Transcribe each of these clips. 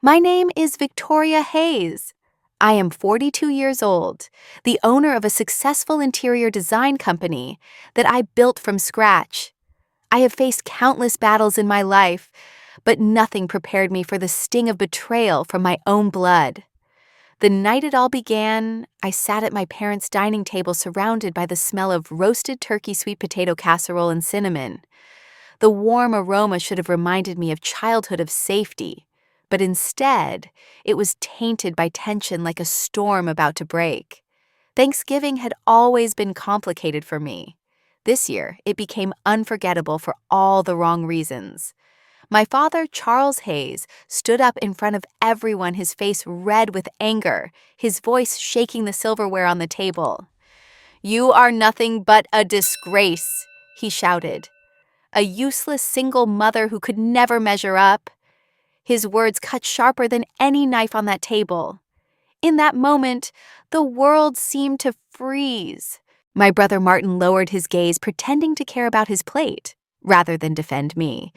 My name is Victoria Hayes. I am 42 years old, the owner of a successful interior design company that I built from scratch. I have faced countless battles in my life, but nothing prepared me for the sting of betrayal from my own blood. The night it all began, I sat at my parents' dining table surrounded by the smell of roasted turkey sweet potato casserole and cinnamon. The warm aroma should have reminded me of childhood of safety, but instead, it was tainted by tension like a storm about to break. Thanksgiving had always been complicated for me. This year, it became unforgettable for all the wrong reasons. My father, Charles Hayes, stood up in front of everyone, his face red with anger, his voice shaking the silverware on the table. "You are nothing but a disgrace," he shouted. "A useless single mother who could never measure up." His words cut sharper than any knife on that table. In that moment, the world seemed to freeze. My brother Martin lowered his gaze, pretending to care about his plate, rather than defend me.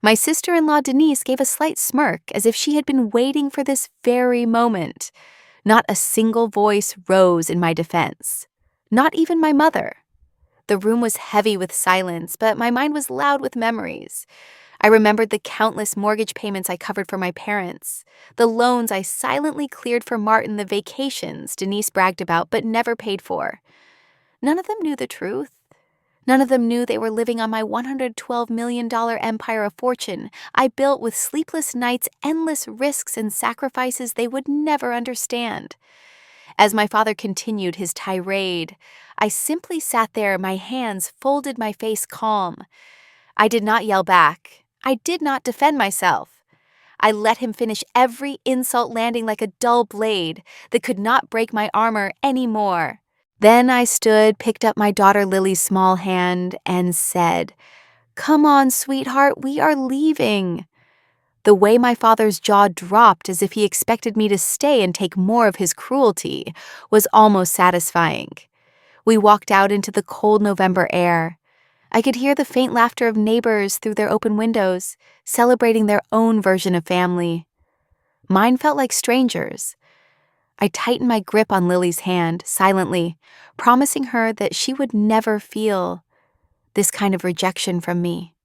My sister-in-law Denise gave a slight smirk, as if she had been waiting for this very moment. Not a single voice rose in my defense. Not even my mother. The room was heavy with silence, but my mind was loud with memories. I remembered the countless mortgage payments I covered for my parents, the loans I silently cleared for Martin, the vacations Denise bragged about but never paid for. None of them knew the truth. None of them knew they were living on my $112 million empire of fortune I built with sleepless nights, endless risks, and sacrifices they would never understand. As my father continued his tirade, I simply sat there, my hands folded, my face calm. I did not yell back. I did not defend myself. I let him finish, every insult landing like a dull blade that could not break my armor anymore. Then I stood, picked up my daughter Lily's small hand, and said, "Come on, sweetheart, we are leaving." The way my father's jaw dropped as if he expected me to stay and take more of his cruelty was almost satisfying. We walked out into the cold November air. I could hear the faint laughter of neighbors through their open windows, celebrating their own version of family. Mine felt like strangers. I tightened my grip on Lily's hand, silently, promising her that she would never feel this kind of rejection from me.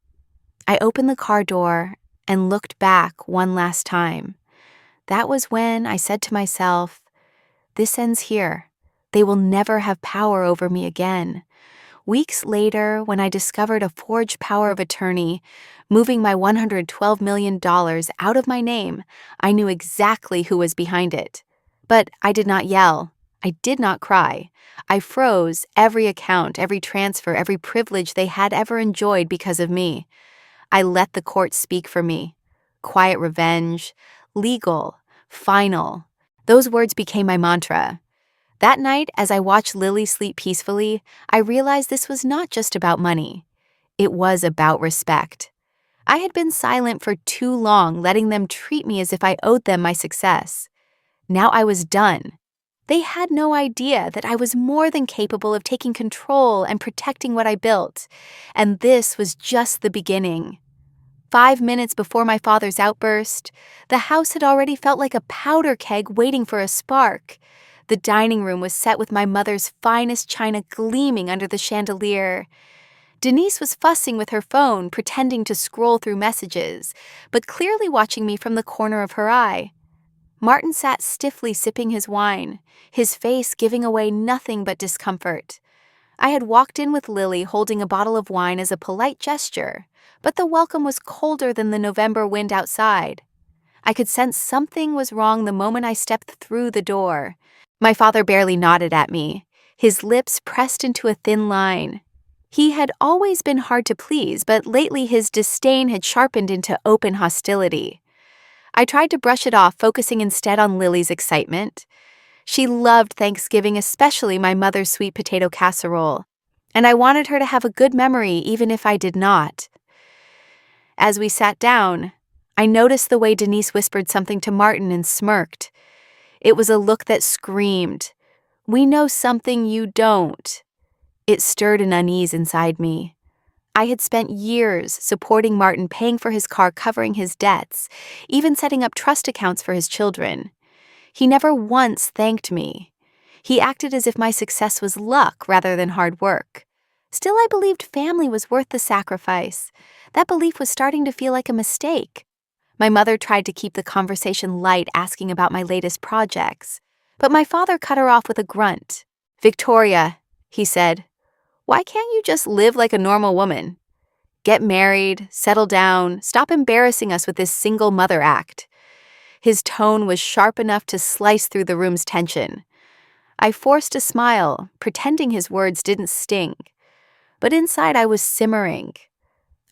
I opened the car door and looked back one last time. That was when I said to myself, "This ends here. They will never have power over me again." Weeks later, when I discovered a forged power of attorney, moving my $112 million out of my name, I knew exactly who was behind it. But I did not yell. I did not cry. I froze every account, every transfer, every privilege they had ever enjoyed because of me. I let the court speak for me. Quiet revenge, legal, final. Those words became my mantra. That night, as I watched Lily sleep peacefully, I realized this was not just about money. It was about respect. I had been silent for too long, letting them treat me as if I owed them my success. Now I was done. They had no idea that I was more than capable of taking control and protecting what I built. And this was just the beginning. 5 minutes before my father's outburst, the house had already felt like a powder keg waiting for a spark. The dining room was set with my mother's finest china gleaming under the chandelier. Denise was fussing with her phone, pretending to scroll through messages, but clearly watching me from the corner of her eye. Martin sat stiffly sipping his wine, his face giving away nothing but discomfort. I had walked in with Lily holding a bottle of wine as a polite gesture, but the welcome was colder than the November wind outside. I could sense something was wrong the moment I stepped through the door. My father barely nodded at me, his lips pressed into a thin line. He had always been hard to please, but lately his disdain had sharpened into open hostility. I tried to brush it off, focusing instead on Lily's excitement. She loved Thanksgiving, especially my mother's sweet potato casserole, and I wanted her to have a good memory even if I did not. As we sat down, I noticed the way Denise whispered something to Martin and smirked. It was a look that screamed, "We know something you don't." It stirred an unease inside me. I had spent years supporting Martin, paying for his car, covering his debts, even setting up trust accounts for his children. He never once thanked me. He acted as if my success was luck rather than hard work. Still, I believed family was worth the sacrifice. That belief was starting to feel like a mistake. My mother tried to keep the conversation light, asking about my latest projects. But my father cut her off with a grunt. "Victoria," he said, "why can't you just live like a normal woman? Get married, settle down, stop embarrassing us with this single mother act." His tone was sharp enough to slice through the room's tension. I forced a smile, pretending his words didn't sting. But inside I was simmering.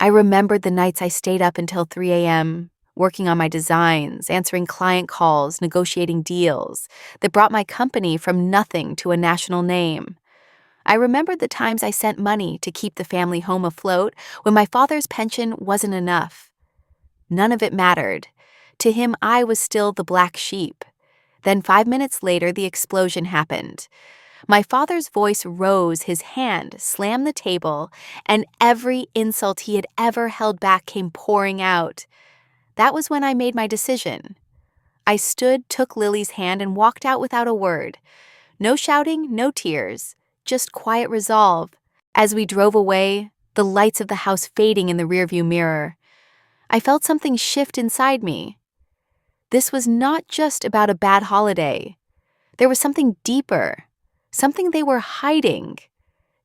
I remembered the nights I stayed up until 3 a.m., working on my designs, answering client calls, negotiating deals that brought my company from nothing to a national name. I remembered the times I sent money to keep the family home afloat when my father's pension wasn't enough. None of it mattered. To him, I was still the black sheep. Then 5 minutes later, the explosion happened. My father's voice rose, his hand slammed the table, and every insult he had ever held back came pouring out. That was when I made my decision. I stood, took Lily's hand, and walked out without a word. No shouting, no tears, just quiet resolve. As we drove away, the lights of the house fading in the rearview mirror, I felt something shift inside me. This was not just about a bad holiday. There was something deeper, something they were hiding.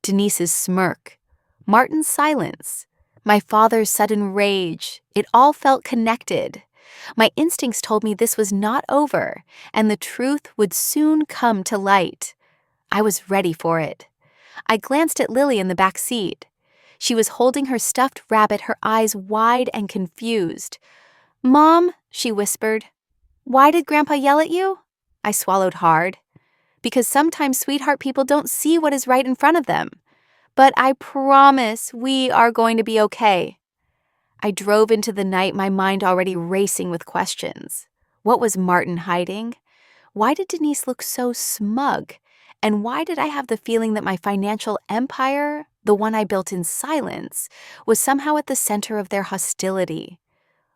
Denise's smirk, Martin's silence, my father's sudden rage, it all felt connected. My instincts told me this was not over, and the truth would soon come to light. I was ready for it. I glanced at Lily in the back seat. She was holding her stuffed rabbit, her eyes wide and confused. "Mom," she whispered, "why did Grandpa yell at you?" I swallowed hard. Because sometimes, sweetheart, people don't see what is right in front of them. But I promise we are going to be okay. I drove into the night, my mind already racing with questions. What was Martin hiding? Why did Denise look so smug? And why did I have the feeling that my financial empire, the one I built in silence, was somehow at the center of their hostility?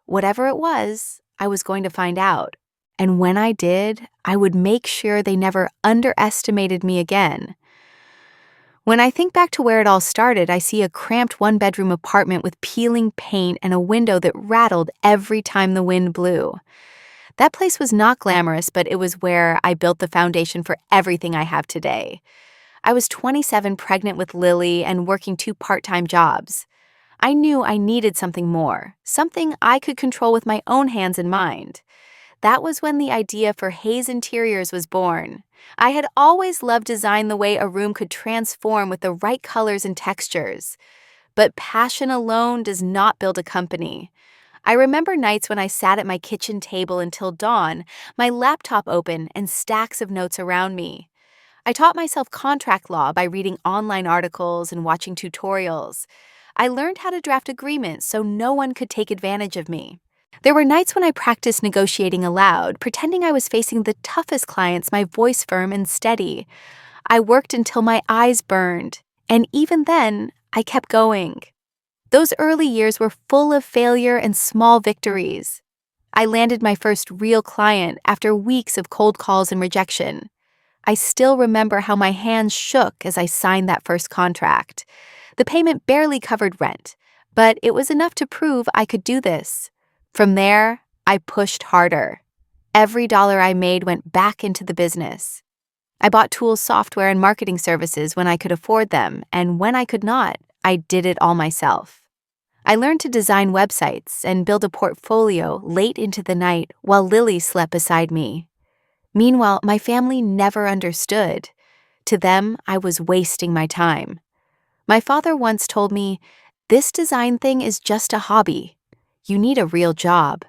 Whatever it was, I was going to find out. And when I did, I would make sure they never underestimated me again. When I think back to where it all started, I see a cramped one-bedroom apartment with peeling paint and a window that rattled every time the wind blew. That place was not glamorous, but it was where I built the foundation for everything I have today. I was 27, pregnant with Lily, and working 2 part-time jobs. I knew I needed something more, something I could control with my own hands and mind. That was when the idea for Hayes Interiors was born. I had always loved design, the way a room could transform with the right colors and textures. But passion alone does not build a company. I remember nights when I sat at my kitchen table until dawn, my laptop open and stacks of notes around me. I taught myself contract law by reading online articles and watching tutorials. I learned how to draft agreements so no one could take advantage of me. There were nights when I practiced negotiating aloud, pretending I was facing the toughest clients, my voice firm and steady. I worked until my eyes burned, and even then, I kept going. Those early years were full of failure and small victories. I landed my first real client after weeks of cold calls and rejection. I still remember how my hands shook as I signed that first contract. The payment barely covered rent, but it was enough to prove I could do this. From there, I pushed harder. Every dollar I made went back into the business. I bought tools, software, and marketing services when I could afford them, and when I could not, I did it all myself. I learned to design websites and build a portfolio late into the night while Lily slept beside me. Meanwhile, my family never understood. To them, I was wasting my time. My father once told me, "This design thing is just a hobby. You need a real job."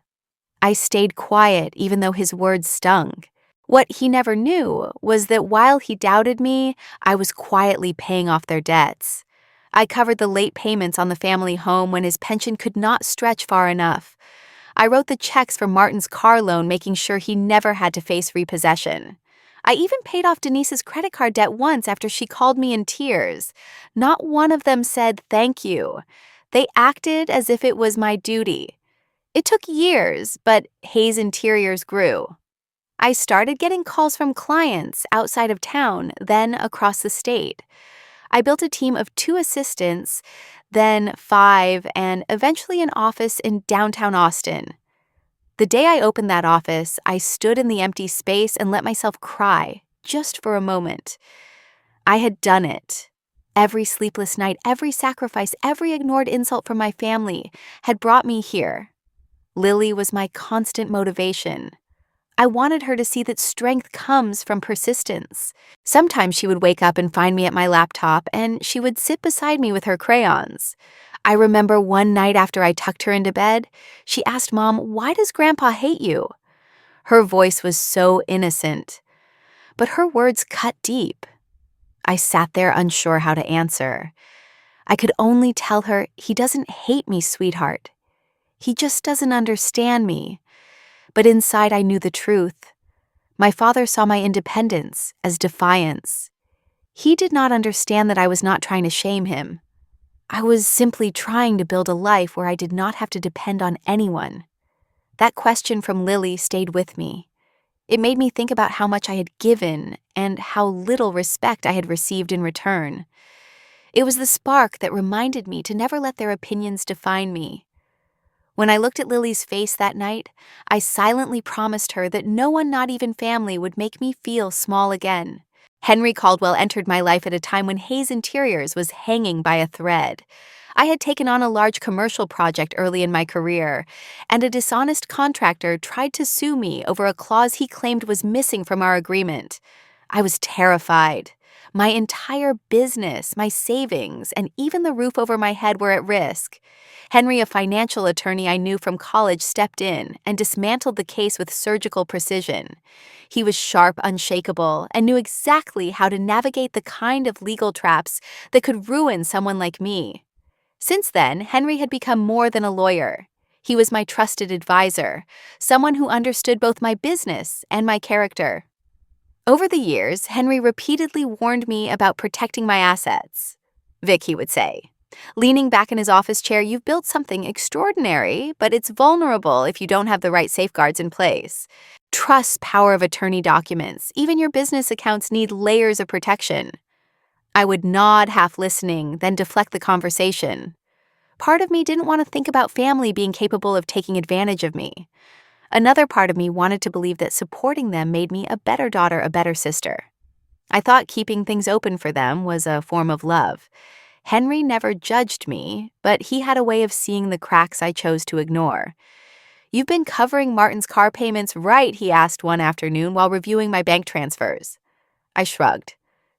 I stayed quiet even though his words stung. What he never knew was that while he doubted me, I was quietly paying off their debts. I covered the late payments on the family home when his pension could not stretch far enough. I wrote the checks for Martin's car loan, making sure he never had to face repossession. I even paid off Denise's credit card debt once after she called me in tears. Not one of them said thank you. They acted as if it was my duty. It took years, but Hayes Interiors grew. I started getting calls from clients outside of town, then across the state. I built a team of 2 assistants, then 5, and eventually an office in downtown Austin. The day I opened that office, I stood in the empty space and let myself cry, just for a moment. I had done it. Every sleepless night, every sacrifice, every ignored insult from my family had brought me here. Lily was my constant motivation. I wanted her to see that strength comes from persistence. Sometimes she would wake up and find me at my laptop, and she would sit beside me with her crayons. I remember one night after I tucked her into bed, she asked Mom, "Why does Grandpa hate you?" Her voice was so innocent, but her words cut deep. I sat there unsure how to answer. I could only tell her, "He doesn't hate me, sweetheart. He just doesn't understand me." But inside I knew the truth. My father saw my independence as defiance. He did not understand that I was not trying to shame him. I was simply trying to build a life where I did not have to depend on anyone. That question from Lily stayed with me. It made me think about how much I had given and how little respect I had received in return. It was the spark that reminded me to never let their opinions define me. When I looked at Lily's face that night, I silently promised her that no one, not even family, would make me feel small again. Henry Caldwell entered my life at a time when Hayes Interiors was hanging by a thread. I had taken on a large commercial project early in my career, and a dishonest contractor tried to sue me over a clause he claimed was missing from our agreement. I was terrified. My entire business, my savings, and even the roof over my head were at risk. Henry, a financial attorney I knew from college, stepped in and dismantled the case with surgical precision. He was sharp, unshakable, and knew exactly how to navigate the kind of legal traps that could ruin someone like me. Since then, Henry had become more than a lawyer. He was my trusted advisor, someone who understood both my business and my character. Over the years, Henry repeatedly warned me about protecting my assets. "Vic," he would say, leaning back in his office chair, "you've built something extraordinary, but it's vulnerable if you don't have the right safeguards in place. Trust power of attorney documents. Even your business accounts need layers of protection." I would nod, half listening, then deflect the conversation. Part of me didn't want to think about family being capable of taking advantage of me. Another part of me wanted to believe that supporting them made me a better daughter, a better sister. I thought keeping things open for them was a form of love. Henry never judged me, but he had a way of seeing the cracks I chose to ignore. "You've been covering Martin's car payments, right?" he asked one afternoon while reviewing my bank transfers. I shrugged.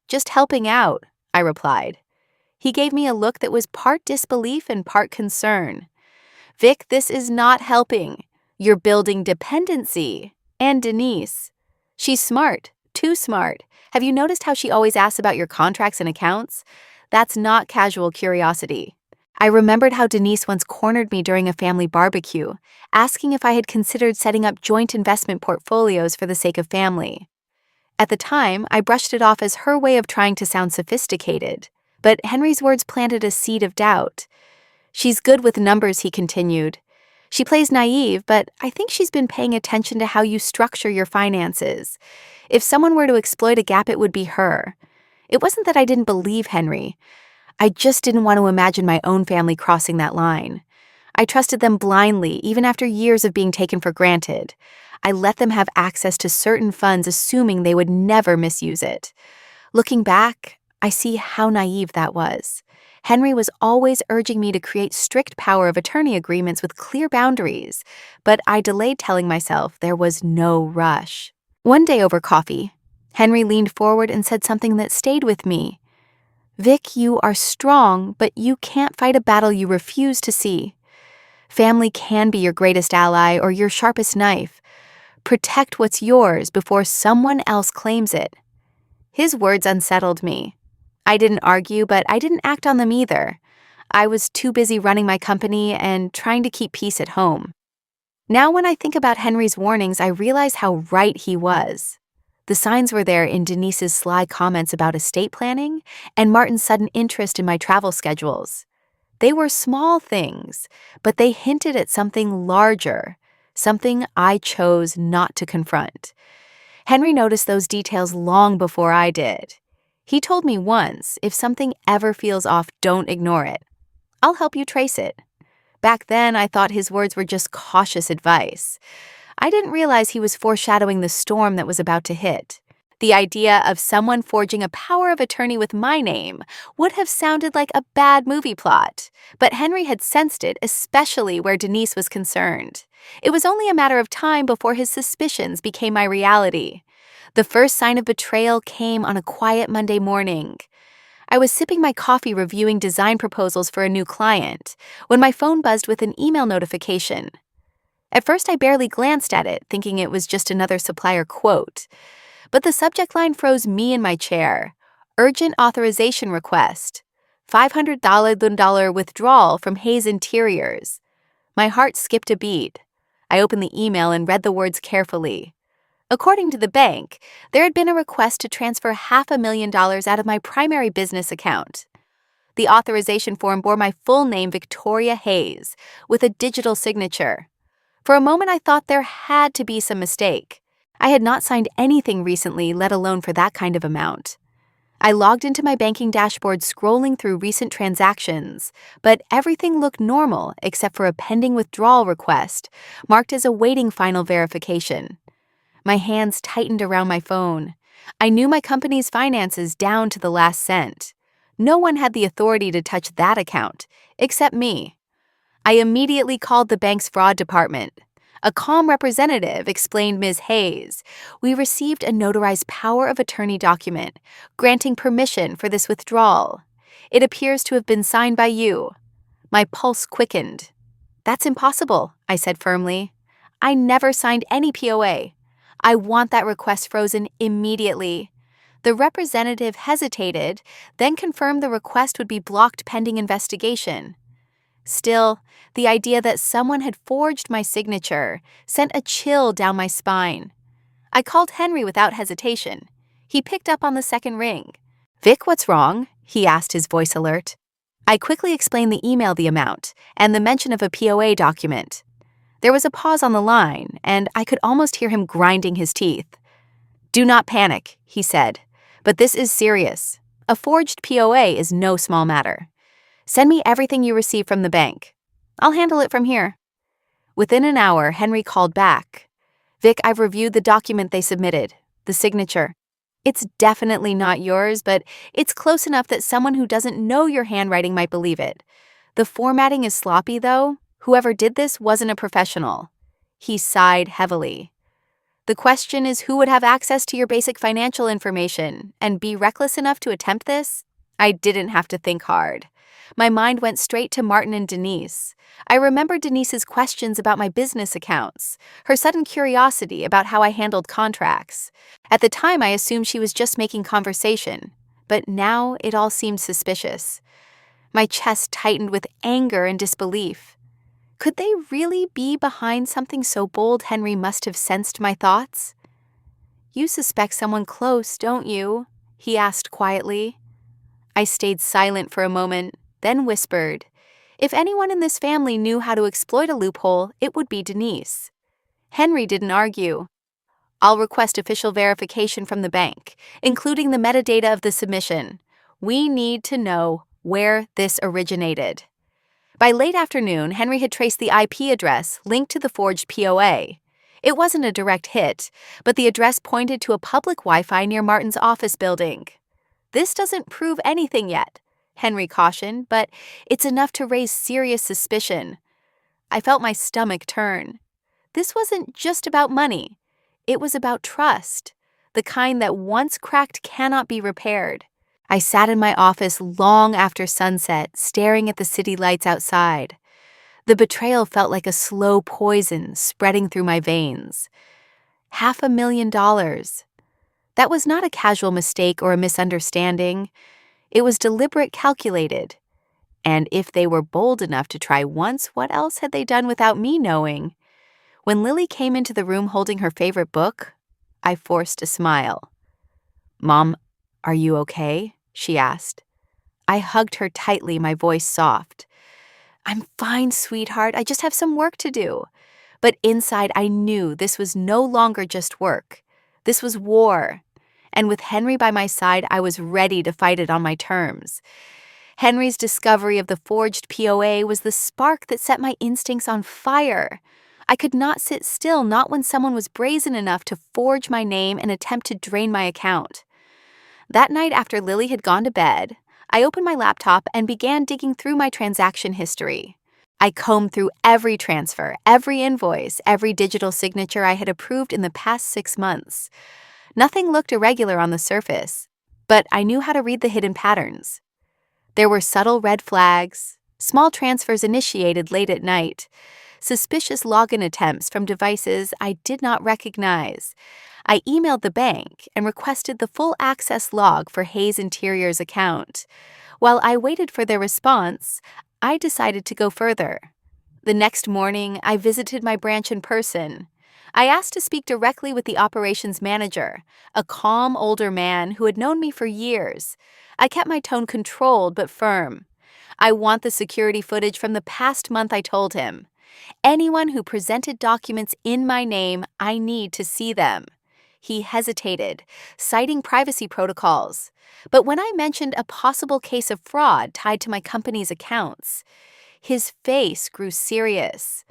"Just helping out," I replied. He gave me a look that was part disbelief and part concern. "Vic, this is not helping. You're building dependency. And Denise. She's smart, too smart. Have you noticed how she always asks about your contracts and accounts? That's not casual curiosity." I remembered how Denise once cornered me during a family barbecue, asking if I had considered setting up joint investment portfolios for the sake of family. At the time, I brushed it off as her way of trying to sound sophisticated, but Henry's words planted a seed of doubt. "She's good with numbers," he continued. "She plays naive, but I think she's been paying attention to how you structure your finances. If someone were to exploit a gap, it would be her." It wasn't that I didn't believe Henry. I just didn't want to imagine my own family crossing that line. I trusted them blindly, even after years of being taken for granted. I let them have access to certain funds, assuming they would never misuse it. Looking back, I see how naive that was. Henry was always urging me to create strict power of attorney agreements with clear boundaries, but I delayed telling myself there was no rush. One day over coffee, Henry leaned forward and said something that stayed with me. "Vic, you are strong, but you can't fight a battle you refuse to see. Family can be your greatest ally or your sharpest knife. Protect what's yours before someone else claims it." His words unsettled me. I didn't argue, but I didn't act on them either. I was too busy running my company and trying to keep peace at home. Now when I think about Henry's warnings, I realize how right he was. The The signs were there in Denise's sly comments about estate planning and Martin's sudden interest in my travel schedules. They were small things, but they hinted at something larger, something I chose not to confront. Henry noticed those details long before I did. He told me once, if something ever feels off, don't ignore it. I'll help you trace it. Back then, I thought his words were just cautious advice. I didn't realize he was foreshadowing the storm that was about to hit. The idea of someone forging a power of attorney with my name would have sounded like a bad movie plot, but Henry had sensed it, especially where Denise was concerned. It was only a matter of time before his suspicions became my reality. The first sign of betrayal came on a quiet Monday morning. I was sipping my coffee reviewing design proposals for a new client when my phone buzzed with an email notification. At first, I barely glanced at it, thinking it was just another supplier quote. But the subject line froze me in my chair. Urgent authorization request. $500 withdrawal from Hayes Interiors. My heart skipped a beat. I opened the email and read the words carefully. According to the bank, there had been a request to transfer $500,000 out of my primary business account. The authorization form bore my full name, Victoria Hayes, with a digital signature. For a moment, I thought there had to be some mistake. I had not signed anything recently, let alone for that kind of amount. I logged into my banking dashboard, scrolling through recent transactions, but everything looked normal except for a pending withdrawal request, marked as awaiting final verification. My hands tightened around my phone. I knew my company's finances down to the last cent. No one had the authority to touch that account, except me. I immediately called the bank's fraud department. A calm representative explained, "Ms. Hayes, we received a notarized power of attorney document granting permission for this withdrawal. It appears to have been signed by you." My pulse quickened. "That's impossible," I said firmly. "I never signed any POA. I want that request frozen immediately." The representative hesitated, then confirmed the request would be blocked pending investigation. Still, the idea that someone had forged my signature sent a chill down my spine. I called Henry without hesitation. He picked up on the second ring. "Vic, what's wrong?" he asked, his voice alert. I quickly explained the email, the amount, and the mention of a POA document. There was a pause on the line, and I could almost hear him grinding his teeth. "Do not panic," he said, "but this is serious. A forged POA is no small matter. Send me everything you receive from the bank. I'll handle it from here." Within an hour, Henry called back. "Vic, I've reviewed the document they submitted, the signature. It's definitely not yours, but it's close enough that someone who doesn't know your handwriting might believe it. The formatting is sloppy, though. Whoever did this wasn't a professional." He sighed heavily. "The question is, who would have access to your basic financial information and be reckless enough to attempt this?" I didn't have to think hard. My mind went straight to Martin and Denise. I remembered Denise's questions about my business accounts, her sudden curiosity about how I handled contracts. At the time, I assumed she was just making conversation, but now it all seemed suspicious. My chest tightened with anger and disbelief. Could they really be behind something so bold Henry must have sensed my thoughts? "You suspect someone close, don't you?" he asked quietly. I stayed silent for a moment, then whispered, "If anyone in this family knew how to exploit a loophole, it would be Denise." Henry didn't argue. "I'll request official verification from the bank, including the metadata of the submission. We need to know where this originated." By late afternoon, Henry had traced the IP address linked to the forged POA. It wasn't a direct hit, but the address pointed to a public Wi-Fi near Martin's office building. "This doesn't prove anything yet," Henry cautioned, "but it's enough to raise serious suspicion." I felt my stomach turn. This wasn't just about money. It was about trust, the kind that once cracked cannot be repaired. I sat in my office long after sunset, staring at the city lights outside. The betrayal felt like a slow poison spreading through my veins. $500,000. That was not a casual mistake or a misunderstanding. It was deliberate, calculated. And if they were bold enough to try once, what else had they done without me knowing? When Lily came into the room holding her favorite book, I forced a smile. "Mom, are you okay?" she asked. I hugged her tightly, my voice soft. "I'm fine, sweetheart. I just have some work to do." But inside, I knew this was no longer just work. This was war. And with Henry by my side, I was ready to fight it on my terms. Henry's discovery of the forged POA was the spark that set my instincts on fire. I could not sit still, not when someone was brazen enough to forge my name and attempt to drain my account. That night after Lily had gone to bed, I opened my laptop and began digging through my transaction history. I combed through every transfer, every invoice, every digital signature I had approved in the past 6 months. Nothing looked irregular on the surface, but I knew how to read the hidden patterns. There were subtle red flags, small transfers initiated late at night, suspicious login attempts from devices I did not recognize. I emailed the bank and requested the full access log for Hayes Interior's account. While I waited for their response, I decided to go further. The next morning, I visited my branch in person. I asked to speak directly with the operations manager, a calm older man who had known me for years. I kept my tone controlled but firm. "I want the security footage from the past month," I told him. "Anyone who presented documents in my name, I need to see them." He hesitated, citing privacy protocols. But when I mentioned a possible case of fraud tied to my company's accounts, his face grew serious.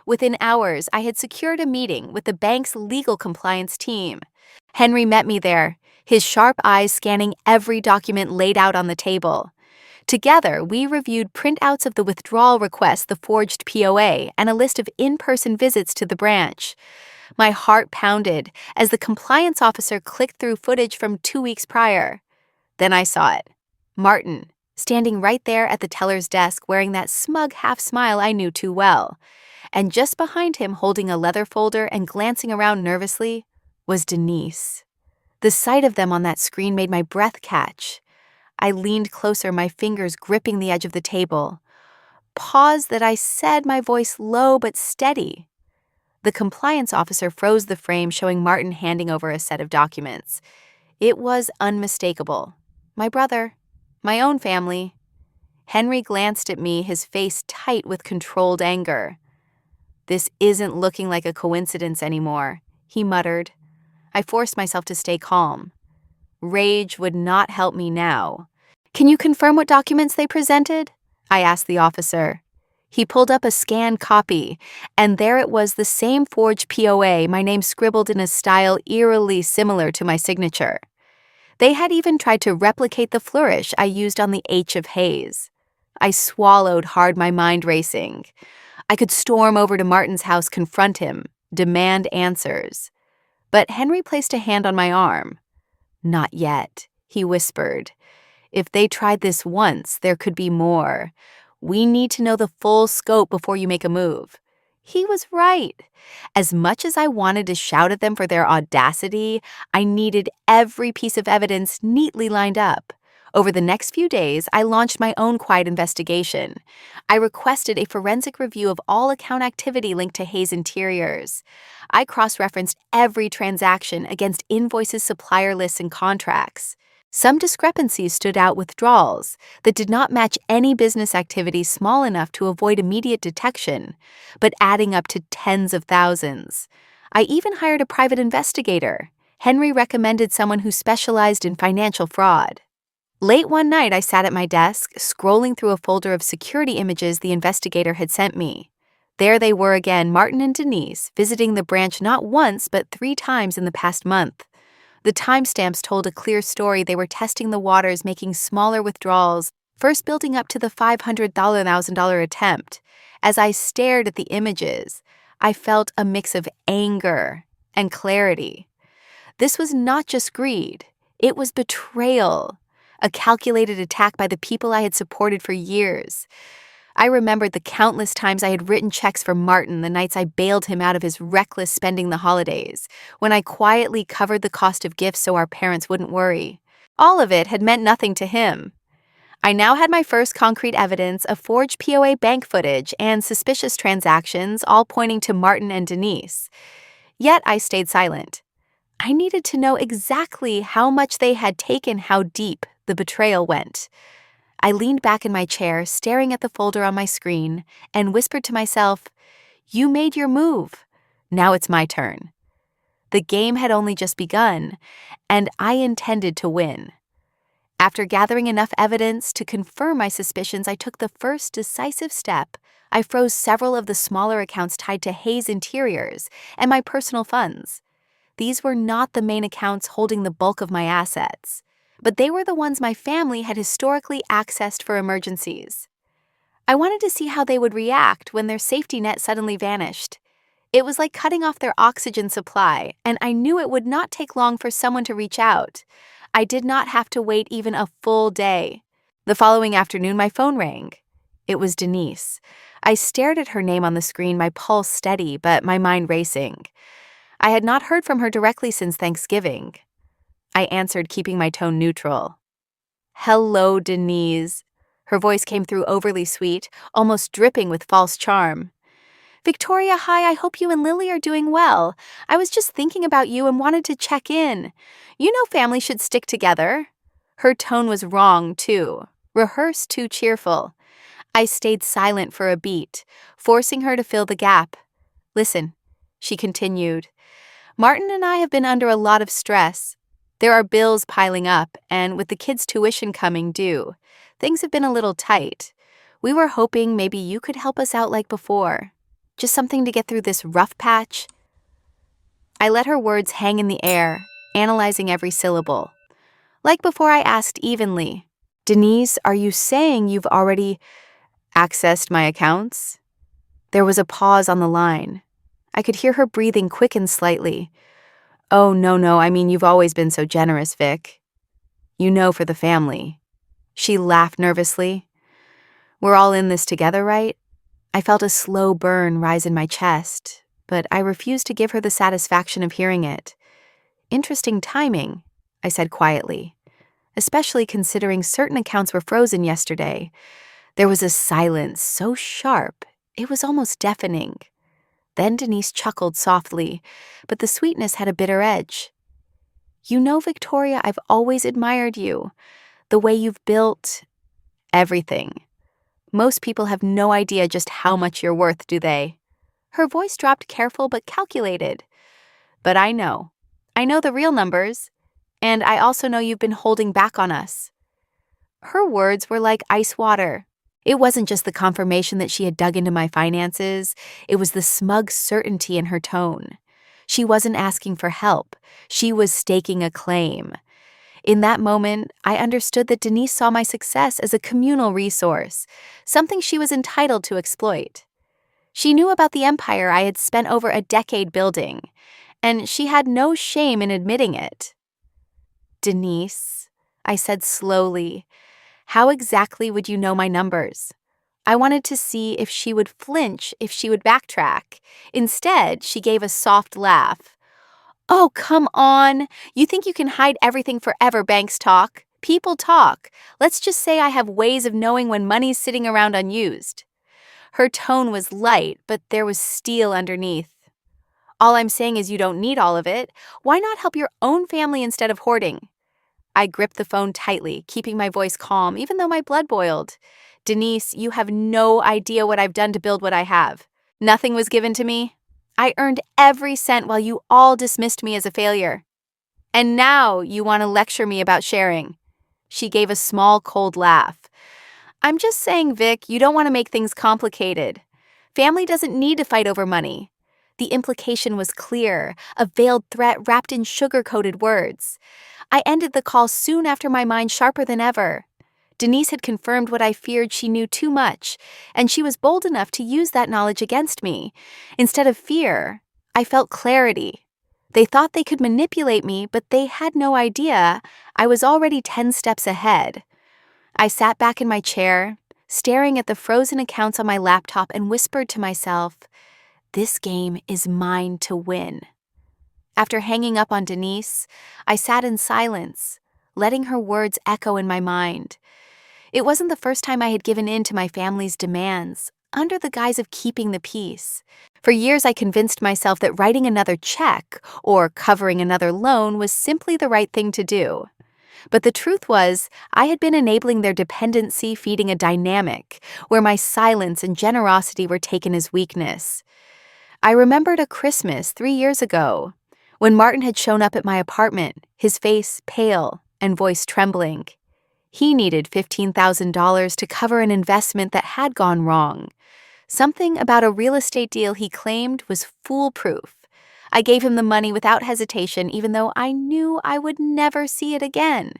Within hours, I had secured a meeting with the bank's legal compliance team. Henry met me there, his sharp eyes scanning every document laid out on the table. Together, we reviewed printouts of the withdrawal request, the forged POA, and a list of in-person visits to the branch. My heart pounded as the compliance officer clicked through footage from 2 weeks prior. Then I saw it. Martin, standing right there at the teller's desk wearing that smug half-smile I knew too well. And just behind him, holding a leather folder and glancing around nervously, was Denise. The sight of them on that screen made my breath catch. I leaned closer, my fingers gripping the edge of the table. "Pause," that I said, my voice low but steady. The compliance officer froze the frame, showing Martin handing over a set of documents. It was unmistakable. My brother. My own family. Henry glanced at me, his face tight with controlled anger. "This isn't looking like a coincidence anymore," he muttered. I forced myself to stay calm. Rage would not help me now. "Can you confirm what documents they presented?" I asked the officer. He pulled up a scanned copy, and there it was, the same forged POA, my name scribbled in a style eerily similar to my signature. They had even tried to replicate the flourish I used on the H of Hayes. I swallowed hard, my mind racing. I could storm over to Martin's house, confront him, demand answers. But Henry placed a hand on my arm. "Not yet," he whispered. "If they tried this once, there could be more. We need to know the full scope before you make a move." He was right. As much as I wanted to shout at them for their audacity, I needed every piece of evidence neatly lined up. Over the next few days, I launched my own quiet investigation. I requested a forensic review of all account activity linked to Hayes Interiors. I cross-referenced every transaction against invoices, supplier lists, and contracts. Some discrepancies stood out, withdrawals that did not match any business activity small enough to avoid immediate detection, but adding up to tens of thousands. I even hired a private investigator. Henry recommended someone who specialized in financial fraud. Late one night, I sat at my desk, scrolling through a folder of security images the investigator had sent me. There they were again, Martin and Denise, visiting the branch not once but 3 times in the past month. The timestamps told a clear story. They were testing the waters, making smaller withdrawals, first building up to the $500,000 attempt. As I stared at the images, I felt a mix of anger and clarity. This was not just greed. It was betrayal, a calculated attack by the people I had supported for years. I remembered the countless times I had written checks for Martin, the nights I bailed him out of his reckless spending the holidays, when I quietly covered the cost of gifts so our parents wouldn't worry. All of it had meant nothing to him. I now had my first concrete evidence of forged POA bank footage and suspicious transactions, all pointing to Martin and Denise. Yet I stayed silent. I needed to know exactly how much they had taken, how deep the betrayal went. I leaned back in my chair, staring at the folder on my screen, and whispered to myself, "You made your move. Now it's my turn." The game had only just begun, and I intended to win. After gathering enough evidence to confirm my suspicions, I took the first decisive step. I froze several of the smaller accounts tied to Hayes Interiors and my personal funds. These were not the main accounts holding the bulk of my assets, but they were the ones my family had historically accessed for emergencies. I wanted to see how they would react when their safety net suddenly vanished. It was like cutting off their oxygen supply, and I knew it would not take long for someone to reach out. I did not have to wait even a full day. The following afternoon, my phone rang. It was Denise. I stared at her name on the screen, my pulse steady, but my mind racing. I had not heard from her directly since Thanksgiving. I answered, keeping my tone neutral. "Hello, Denise." Her voice came through overly sweet, almost dripping with false charm. "Victoria, hi, I hope you and Lily are doing well. I was just thinking about you and wanted to check in. You know family should stick together." Her tone was wrong, too. Rehearsed too cheerful. I stayed silent for a beat, forcing her to fill the gap. "Listen," she continued. "Martin and I have been under a lot of stress. There are bills piling up, and with the kids' tuition coming due, things have been a little tight. We were hoping maybe you could help us out like before. Just something to get through this rough patch." I let her words hang in the air, analyzing every syllable. Like before, I asked evenly, "Denise, are you saying you've already accessed my accounts?" There was a pause on the line. I could hear her breathing quicken slightly. "Oh, no, I mean, you've always been so generous, Vic. You know, for the family." She laughed nervously. "We're all in this together, right?" I felt a slow burn rise in my chest, but I refused to give her the satisfaction of hearing it. "Interesting timing," I said quietly, "especially considering certain accounts were frozen yesterday." There was a silence so sharp, it was almost deafening. Then Denise chuckled softly, but the sweetness had a bitter edge. "You know, Victoria, I've always admired you. The way you've built everything. Most people have no idea just how much you're worth, do they?" Her voice dropped, careful but calculated. "But I know. I know the real numbers. And I also know you've been holding back on us." Her words were like ice water. It wasn't just the confirmation that she had dug into my finances. It was the smug certainty in her tone. She wasn't asking for help. She was staking a claim. In that moment, I understood that Denise saw my success as a communal resource, something she was entitled to exploit. She knew about the empire I had spent over a decade building, and she had no shame in admitting it. "Denise," I said slowly, "how exactly would you know my numbers?" I wanted to see if she would flinch, if she would backtrack. Instead, she gave a soft laugh. "Oh, come on. You think you can hide everything forever, banks talk. People talk. Let's just say I have ways of knowing when money's sitting around unused." Her tone was light, but there was steel underneath. "All I'm saying is you don't need all of it. Why not help your own family instead of hoarding?" I gripped the phone tightly, keeping my voice calm, even though my blood boiled. "Denise, you have no idea what I've done to build what I have. Nothing was given to me. I earned every cent while you all dismissed me as a failure. And now you want to lecture me about sharing." She gave a small, cold laugh. "I'm just saying, Vic, you don't want to make things complicated. Family doesn't need to fight over money." The implication was clear, a veiled threat wrapped in sugar-coated words. I ended the call soon after, my mind sharper than ever. Denise had confirmed what I feared. She knew too much, and she was bold enough to use that knowledge against me. Instead of fear, I felt clarity. They thought they could manipulate me, but they had no idea I was already 10 steps ahead. I sat back in my chair, staring at the frozen accounts on my laptop, and whispered to myself, "This game is mine to win." After hanging up on Denise, I sat in silence, letting her words echo in my mind. It wasn't the first time I had given in to my family's demands. under the guise of keeping the peace. For years, I convinced myself that writing another check or covering another loan was simply the right thing to do. But the truth was, I had been enabling their dependency, feeding a dynamic where my silence and generosity were taken as weakness. I remembered a Christmas 3 years ago when Martin had shown up at my apartment, his face pale and voice trembling. He needed $15,000 to cover an investment that had gone wrong. Something about a real estate deal he claimed was foolproof. I gave him the money without hesitation, even though I knew I would never see it again.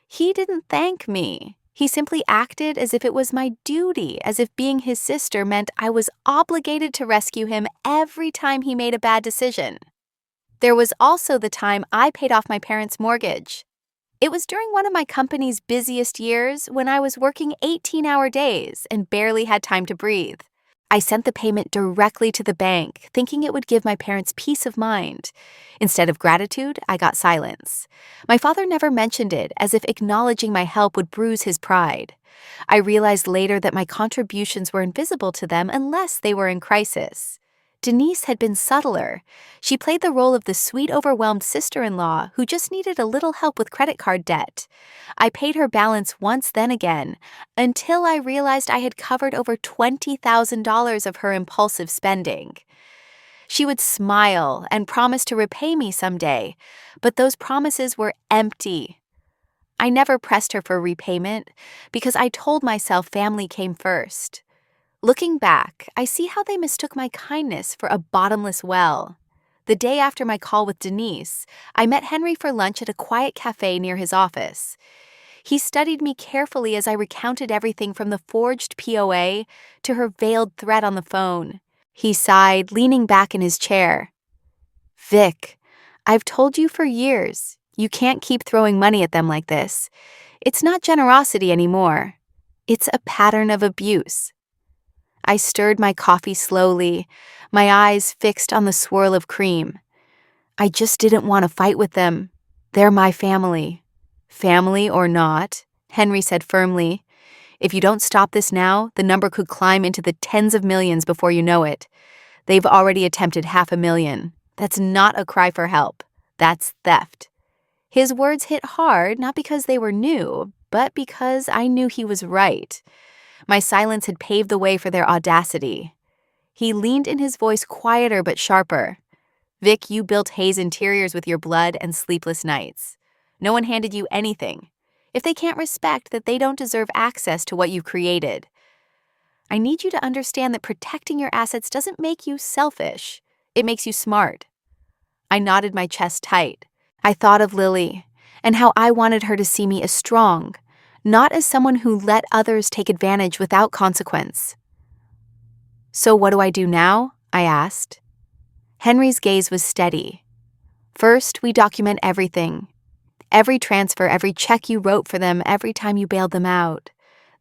He didn't thank me. He simply acted as if it was my duty, as if being his sister meant I was obligated to rescue him every time he made a bad decision. There was also the time I paid off my parents' mortgage. It was during one of my company's busiest years when I was working 18-hour days and barely had time to breathe. I sent the payment directly to the bank, thinking it would give my parents peace of mind. Instead of gratitude, I got silence. My father never mentioned it, as if acknowledging my help would bruise his pride. I realized later that my contributions were invisible to them unless they were in crisis. Denise had been subtler. She played the role of the sweet, overwhelmed sister-in-law who just needed a little help with credit card debt. I paid her balance once, then again, until I realized I had covered over $20,000 of her impulsive spending. She would smile and promise to repay me someday, but those promises were empty. I never pressed her for repayment because I told myself family came first. Looking back, I see how they mistook my kindness for a bottomless well. The day after my call with Denise, I met Henry for lunch at a quiet cafe near his office. He studied me carefully as I recounted everything from the forged POA to her veiled threat on the phone. He sighed, leaning back in his chair. "Vic, I've told you for years, you can't keep throwing money at them like this. It's not generosity anymore. It's a pattern of abuse." I stirred my coffee slowly, my eyes fixed on the swirl of cream. I just didn't want to fight with them. They're my family. "Family or not," Henry said firmly, "if you don't stop this now, the number could climb into the tens of millions before you know it. They've already attempted $500,000. That's not a cry for help. That's theft." His words hit hard, not because they were new, but because I knew he was right. My silence had paved the way for their audacity. He leaned in, his voice quieter but sharper. "Vic, you built Hayes Interiors with your blood and sleepless nights. No one handed you anything. If they can't respect that, they don't deserve access to what you created. I need you to understand that protecting your assets doesn't make you selfish. It makes you smart." I nodded, my chest tight. I thought of Lily and how I wanted her to see me as strong, not as someone who let others take advantage without consequence. "So what do I do now?" I asked. Henry's gaze was steady. "First, we document everything. Every transfer, every check you wrote for them, every time you bailed them out.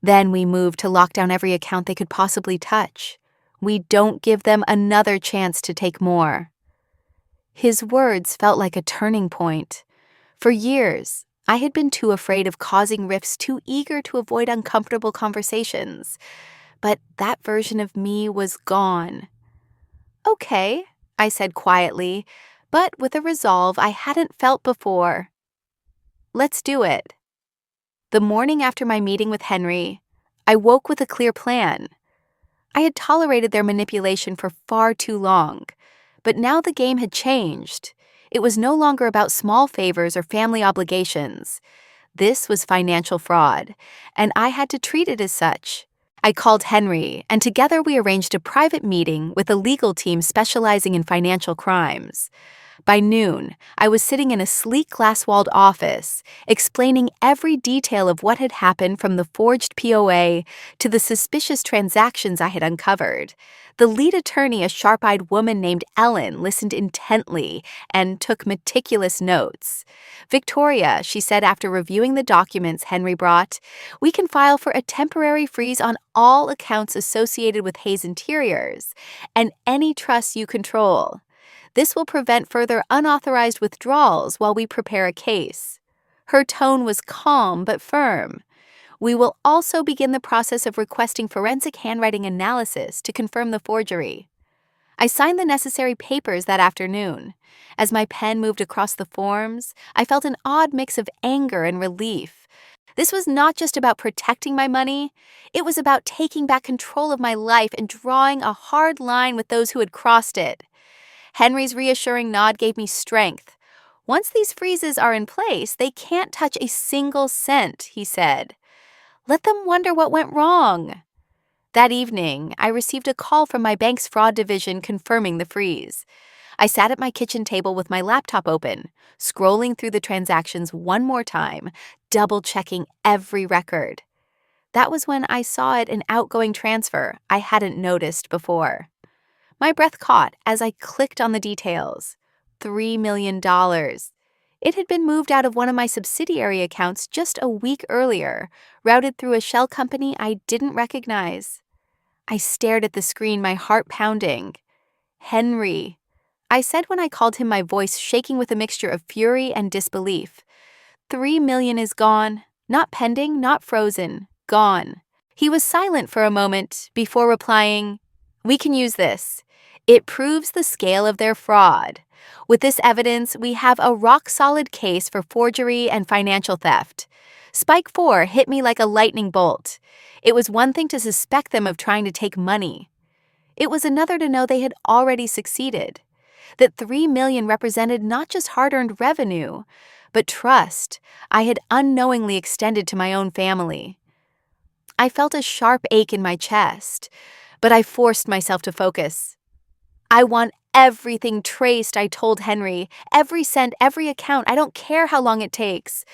Then we move to lock down every account they could possibly touch. We don't give them another chance to take more." His words felt like a turning point. For years, I had been too afraid of causing rifts, too eager to avoid uncomfortable conversations. But that version of me was gone. "Okay," I said quietly, but with a resolve I hadn't felt before. "Let's do it." The morning after my meeting with Henry, I woke with a clear plan. I had tolerated their manipulation for far too long, but now the game had changed. It was no longer about small favors or family obligations. This was financial fraud, and I had to treat it as such. I called Henry, and together we arranged a private meeting with a legal team specializing in financial crimes. By noon, I was sitting in a sleek glass-walled office, explaining every detail of what had happened, from the forged POA to the suspicious transactions I had uncovered. The lead attorney, a sharp-eyed woman named Ellen, listened intently and took meticulous notes. "Victoria," she said after reviewing the documents Henry brought, "we can file for a temporary freeze on all accounts associated with Hayes Interiors and any trusts you control. This will prevent further unauthorized withdrawals while we prepare a case." Her tone was calm but firm. We will also begin the process of requesting forensic handwriting analysis to confirm the forgery. I signed the necessary papers that afternoon. As my pen moved across the forms, I felt an odd mix of anger and relief. This was not just about protecting my money, it was about taking back control of my life and drawing a hard line with those who had crossed it. Henry's reassuring nod gave me strength. Once these freezes are in place, they can't touch a single cent, he said. Let them wonder what went wrong. That evening, I received a call from my bank's fraud division confirming the freeze. I sat at my kitchen table with my laptop open, scrolling through the transactions one more time, double-checking every record. That was when I saw it an outgoing transfer I hadn't noticed before. My breath caught as I clicked on the details. $3 million. It had been moved out of one of my subsidiary accounts just a week earlier, routed through a shell company I didn't recognize. I stared at the screen, my heart pounding. Henry, I said when I called him, my voice shaking with a mixture of fury and disbelief. $3 million is gone. Not pending, not frozen. Gone. He was silent for a moment before replying, "We can use this. It proves the scale of their fraud. With this evidence, we have a rock-solid case for forgery and financial theft. Spike 4 hit me like a lightning bolt. It was one thing to suspect them of trying to take money. It was another to know they had already succeeded. That $3 million represented not just hard-earned revenue, but trust I had unknowingly extended to my own family." I felt a sharp ache in my chest, but I forced myself to focus. "I want everything traced," I told Henry. "Every cent, every account. I don't care how long it takes."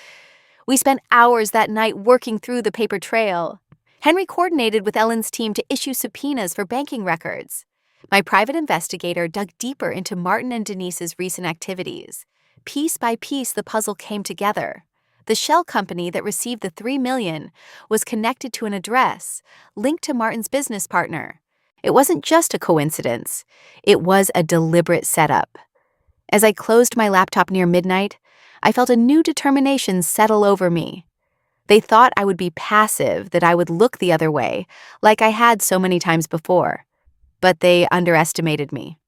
We spent hours that night working through the paper trail. Henry coordinated with Ellen's team to issue subpoenas for banking records. My private investigator dug deeper into Martin and Denise's recent activities. Piece by piece, the puzzle came together. The shell company that received the $3 million was connected to an address linked to Martin's business partner. It wasn't just a coincidence. It was a deliberate setup. As I closed my laptop near midnight, I felt a new determination settle over me. They thought I would be passive, that I would look the other way, like I had so many times before. But they underestimated me.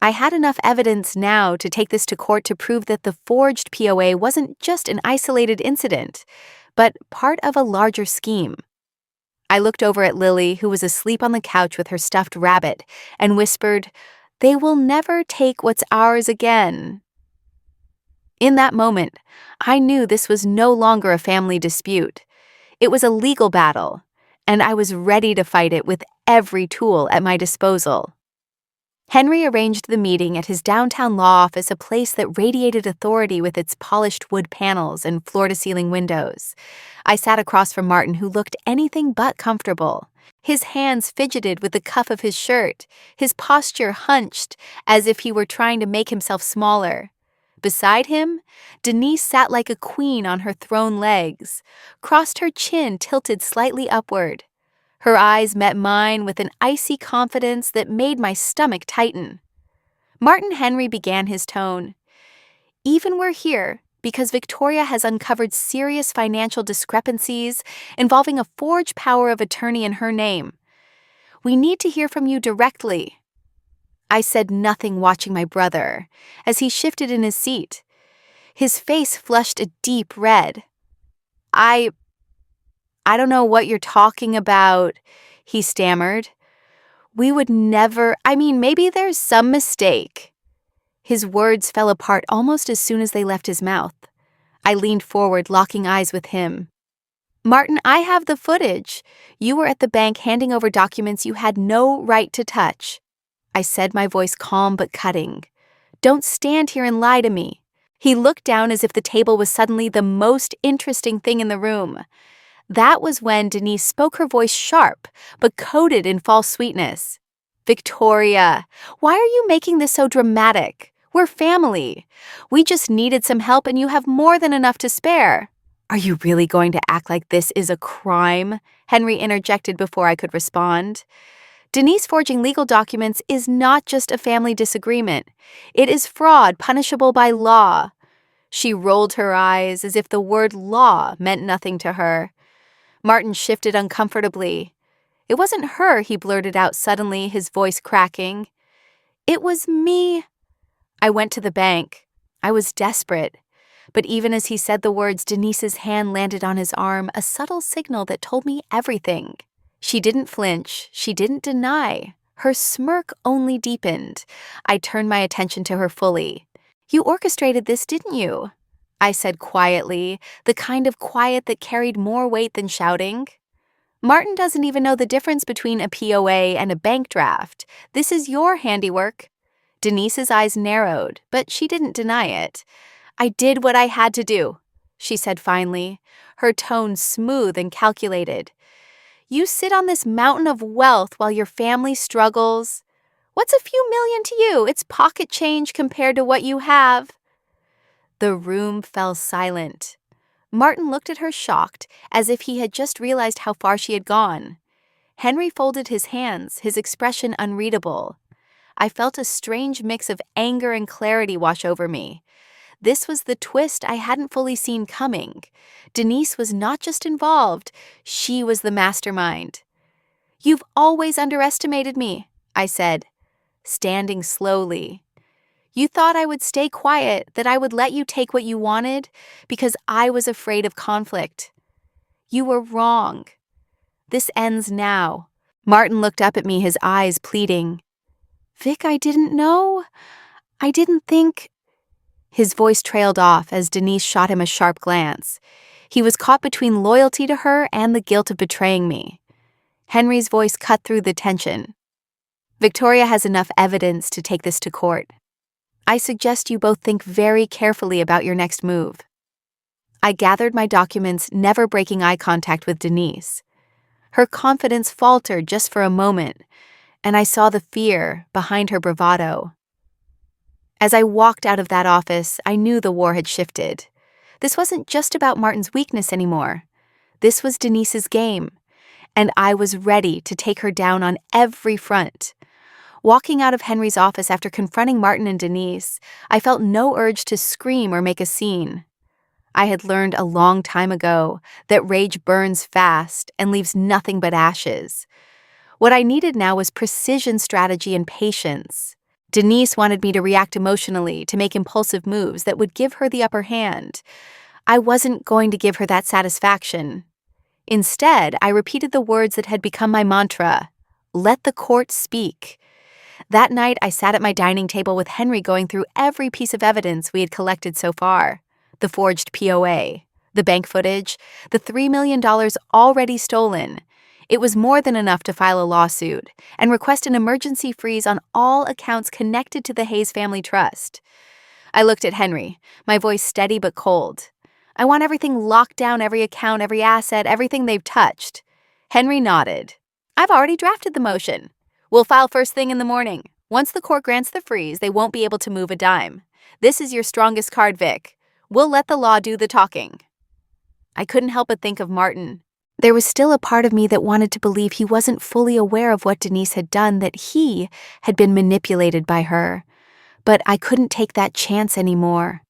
I had enough evidence now to take this to court to prove that the forged POA wasn't just an isolated incident, but part of a larger scheme. I looked over at Lily, who was asleep on the couch with her stuffed rabbit, and whispered, "They will never take what's ours again." In that moment, I knew this was no longer a family dispute. It was a legal battle, and I was ready to fight it with every tool at my disposal. Henry arranged the meeting at his downtown law office, a place that radiated authority with its polished wood panels and floor-to-ceiling windows. I sat across from Martin, who looked anything but comfortable. His hands fidgeted with the cuff of his shirt, his posture hunched as if he were trying to make himself smaller. Beside him, Denise sat like a queen on her thrown legs, crossed her chin tilted slightly upward. Her eyes met mine with an icy confidence that made my stomach tighten. Martin Henry began his tone. "Even we're here because Victoria has uncovered serious financial discrepancies involving a forged power of attorney in her name. We need to hear from you directly." I said nothing, watching my brother as he shifted in his seat. His face flushed a deep red. I don't know what you're talking about," he stammered. "We would never, maybe there's some mistake." His words fell apart almost as soon as they left his mouth. I leaned forward, locking eyes with him. "Martin, I have the footage. You were at the bank handing over documents you had no right to touch." I said, my voice calm but cutting. "Don't stand here and lie to me." He looked down as if the table was suddenly the most interesting thing in the room. That was when Denise spoke, her voice sharp, but coated in false sweetness. "Victoria, why are you making this so dramatic? We're family. We just needed some help and you have more than enough to spare." "Are you really going to act like this is a crime?" Henry interjected before I could respond. "Denise forging legal documents is not just a family disagreement. It is fraud punishable by law." She rolled her eyes as if the word law meant nothing to her. Martin shifted uncomfortably. It wasn't her, he blurted out suddenly, his voice cracking. It was me. I went to the bank. I was desperate. But even as he said the words, Denise's hand landed on his arm, a subtle signal that told me everything. She didn't flinch. She didn't deny. Her smirk only deepened. I turned my attention to her fully. You orchestrated this, didn't you? I said quietly, the kind of quiet that carried more weight than shouting. Martin doesn't even know the difference between a POA and a bank draft. This is your handiwork. Denise's eyes narrowed, but she didn't deny it. I did what I had to do, she said finally, her tone smooth and calculated. You sit on this mountain of wealth while your family struggles. What's a few million to you? It's pocket change compared to what you have. The room fell silent. Martin looked at her shocked, as if he had just realized how far she had gone. Henry folded his hands, his expression unreadable. I felt a strange mix of anger and clarity wash over me. This was the twist I hadn't fully seen coming. Denise was not just involved, she was the mastermind. You've always underestimated me, I said, standing slowly. You thought I would stay quiet, that I would let you take what you wanted, because I was afraid of conflict. You were wrong. This ends now. Martin looked up at me, his eyes pleading. Vic, I didn't know. I didn't think. His voice trailed off as Denise shot him a sharp glance. He was caught between loyalty to her and the guilt of betraying me. Henry's voice cut through the tension. Victoria has enough evidence to take this to court. I suggest you both think very carefully about your next move. I gathered my documents, never breaking eye contact with Denise. Her confidence faltered just for a moment, and I saw the fear behind her bravado. As I walked out of that office, I knew the war had shifted. This wasn't just about Martin's weakness anymore. This was Denise's game, and I was ready to take her down on every front. Walking out of Henry's office after confronting Martin and Denise, I felt no urge to scream or make a scene. I had learned a long time ago that rage burns fast and leaves nothing but ashes. What I needed now was precision strategy and patience. Denise wanted me to react emotionally, to make impulsive moves that would give her the upper hand. I wasn't going to give her that satisfaction. Instead, I repeated the words that had become my mantra: let the court speak. That night, I sat at my dining table with Henry going through every piece of evidence we had collected so far. The forged POA, the bank footage, the $3 million already stolen. It was more than enough to file a lawsuit and request an emergency freeze on all accounts connected to the Hayes family trust. I looked at Henry, my voice steady but cold. I want everything locked down, every account, every asset, everything they've touched. Henry nodded. I've already drafted the motion. We'll file first thing in the morning. Once the court grants the freeze, they won't be able to move a dime. This is your strongest card, Vic. We'll let the law do the talking. I couldn't help but think of Martin. There was still a part of me that wanted to believe he wasn't fully aware of what Denise had done, that he had been manipulated by her. But I couldn't take that chance anymore.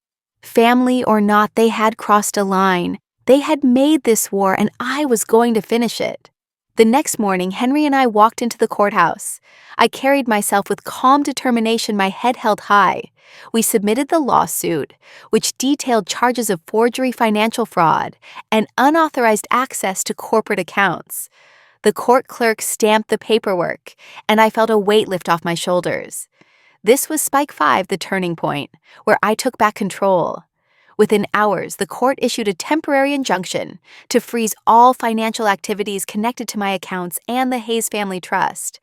Family or not, they had crossed a line. They had made this war, and I was going to finish it. The next morning, Henry and I walked into the courthouse. I carried myself with calm determination, my head held high. We submitted the lawsuit, which detailed charges of forgery, financial fraud, and unauthorized access to corporate accounts. The court clerk stamped the paperwork, and I felt a weight lift off my shoulders. This was Spike 5, the turning point, where I took back control. Within hours, the court issued a temporary injunction to freeze all financial activities connected to my accounts and the Hayes family trust.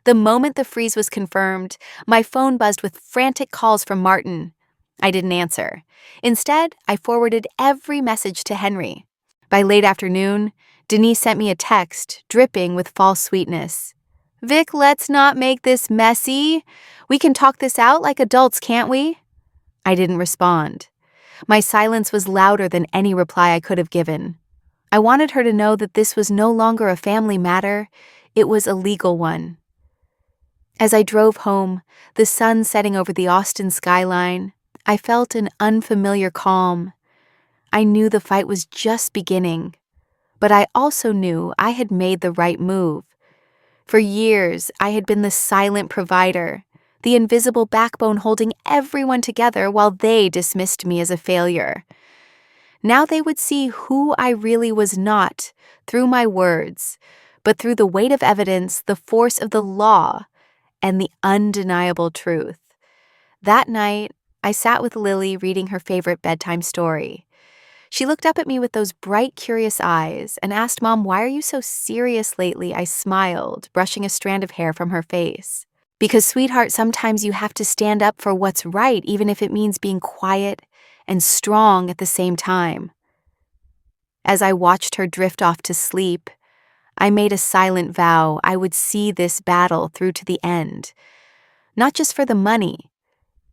The moment the freeze was confirmed, my phone buzzed with frantic calls from Martin. I didn't answer. Instead, I forwarded every message to Henry. By late afternoon, Denise sent me a text, dripping with false sweetness. Vic, let's not make this messy. We can talk this out like adults, can't we? I didn't respond. My silence was louder than any reply I could have given. I wanted her to know that this was no longer a family matter, it was a legal one. As I drove home, the sun setting over the Austin skyline, I felt an unfamiliar calm. I knew the fight was just beginning. But I also knew I had made the right move. For years, I had been the silent provider, the invisible backbone holding everyone together while they dismissed me as a failure. Now they would see who I really was not through my words, but through the weight of evidence, the force of the law, and the undeniable truth. That night, I sat with Lily reading her favorite bedtime story. She looked up at me with those bright, curious eyes and asked, "Mom, why are you so serious lately?" I smiled, brushing a strand of hair from her face. "Because, sweetheart, sometimes you have to stand up for what's right, even if it means being quiet and strong at the same time." As I watched her drift off to sleep, I made a silent vow I would see this battle through to the end. Not just for the money,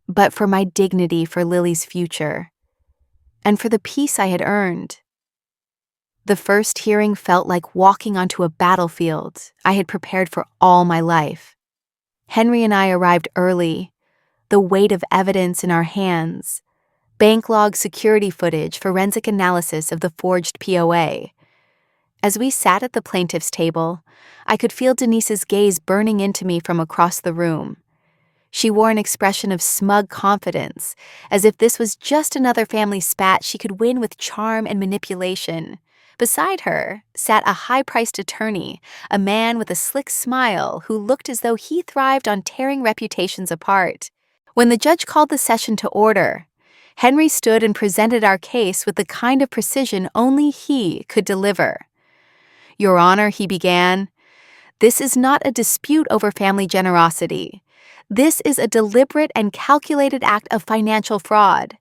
but for my dignity, for Lily's future, and for the peace I had earned. The first hearing felt like walking onto a battlefield I had prepared for all my life. Henry and I arrived early, the weight of evidence in our hands, bank log, security footage, forensic analysis of the forged POA. As we sat at the plaintiff's table, I could feel Denise's gaze burning into me from across the room. She wore an expression of smug confidence, as if this was just another family spat she could win with charm and manipulation. Beside her sat a high-priced attorney, a man with a slick smile who looked as though he thrived on tearing reputations apart. When the judge called the session to order, Henry stood and presented our case with the kind of precision only he could deliver. "Your Honor," he began, "this is not a dispute over family generosity. This is a deliberate and calculated act of financial fraud.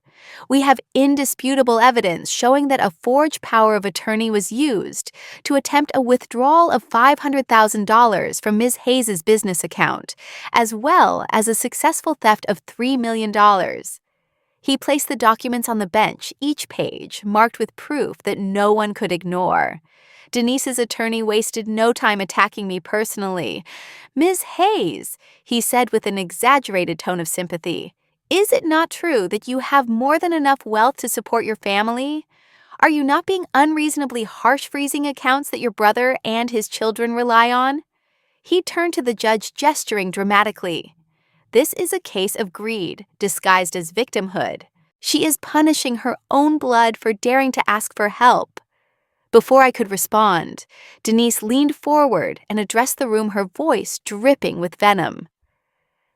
We have indisputable evidence showing that a forged power of attorney was used to attempt a withdrawal of $500,000 from Ms. Hayes' business account, as well as a successful theft of $3 million. He placed the documents on the bench, each page marked with proof that no one could ignore. Denise's attorney wasted no time attacking me personally. "Ms. Hayes," he said with an exaggerated tone of sympathy, "is it not true that you have more than enough wealth to support your family? Are you not being unreasonably harsh freezing accounts that your brother and his children rely on?" He turned to the judge, gesturing dramatically. "This is a case of greed disguised as victimhood. She is punishing her own blood for daring to ask for help." Before I could respond, Denise leaned forward and addressed the room, her voice dripping with venom.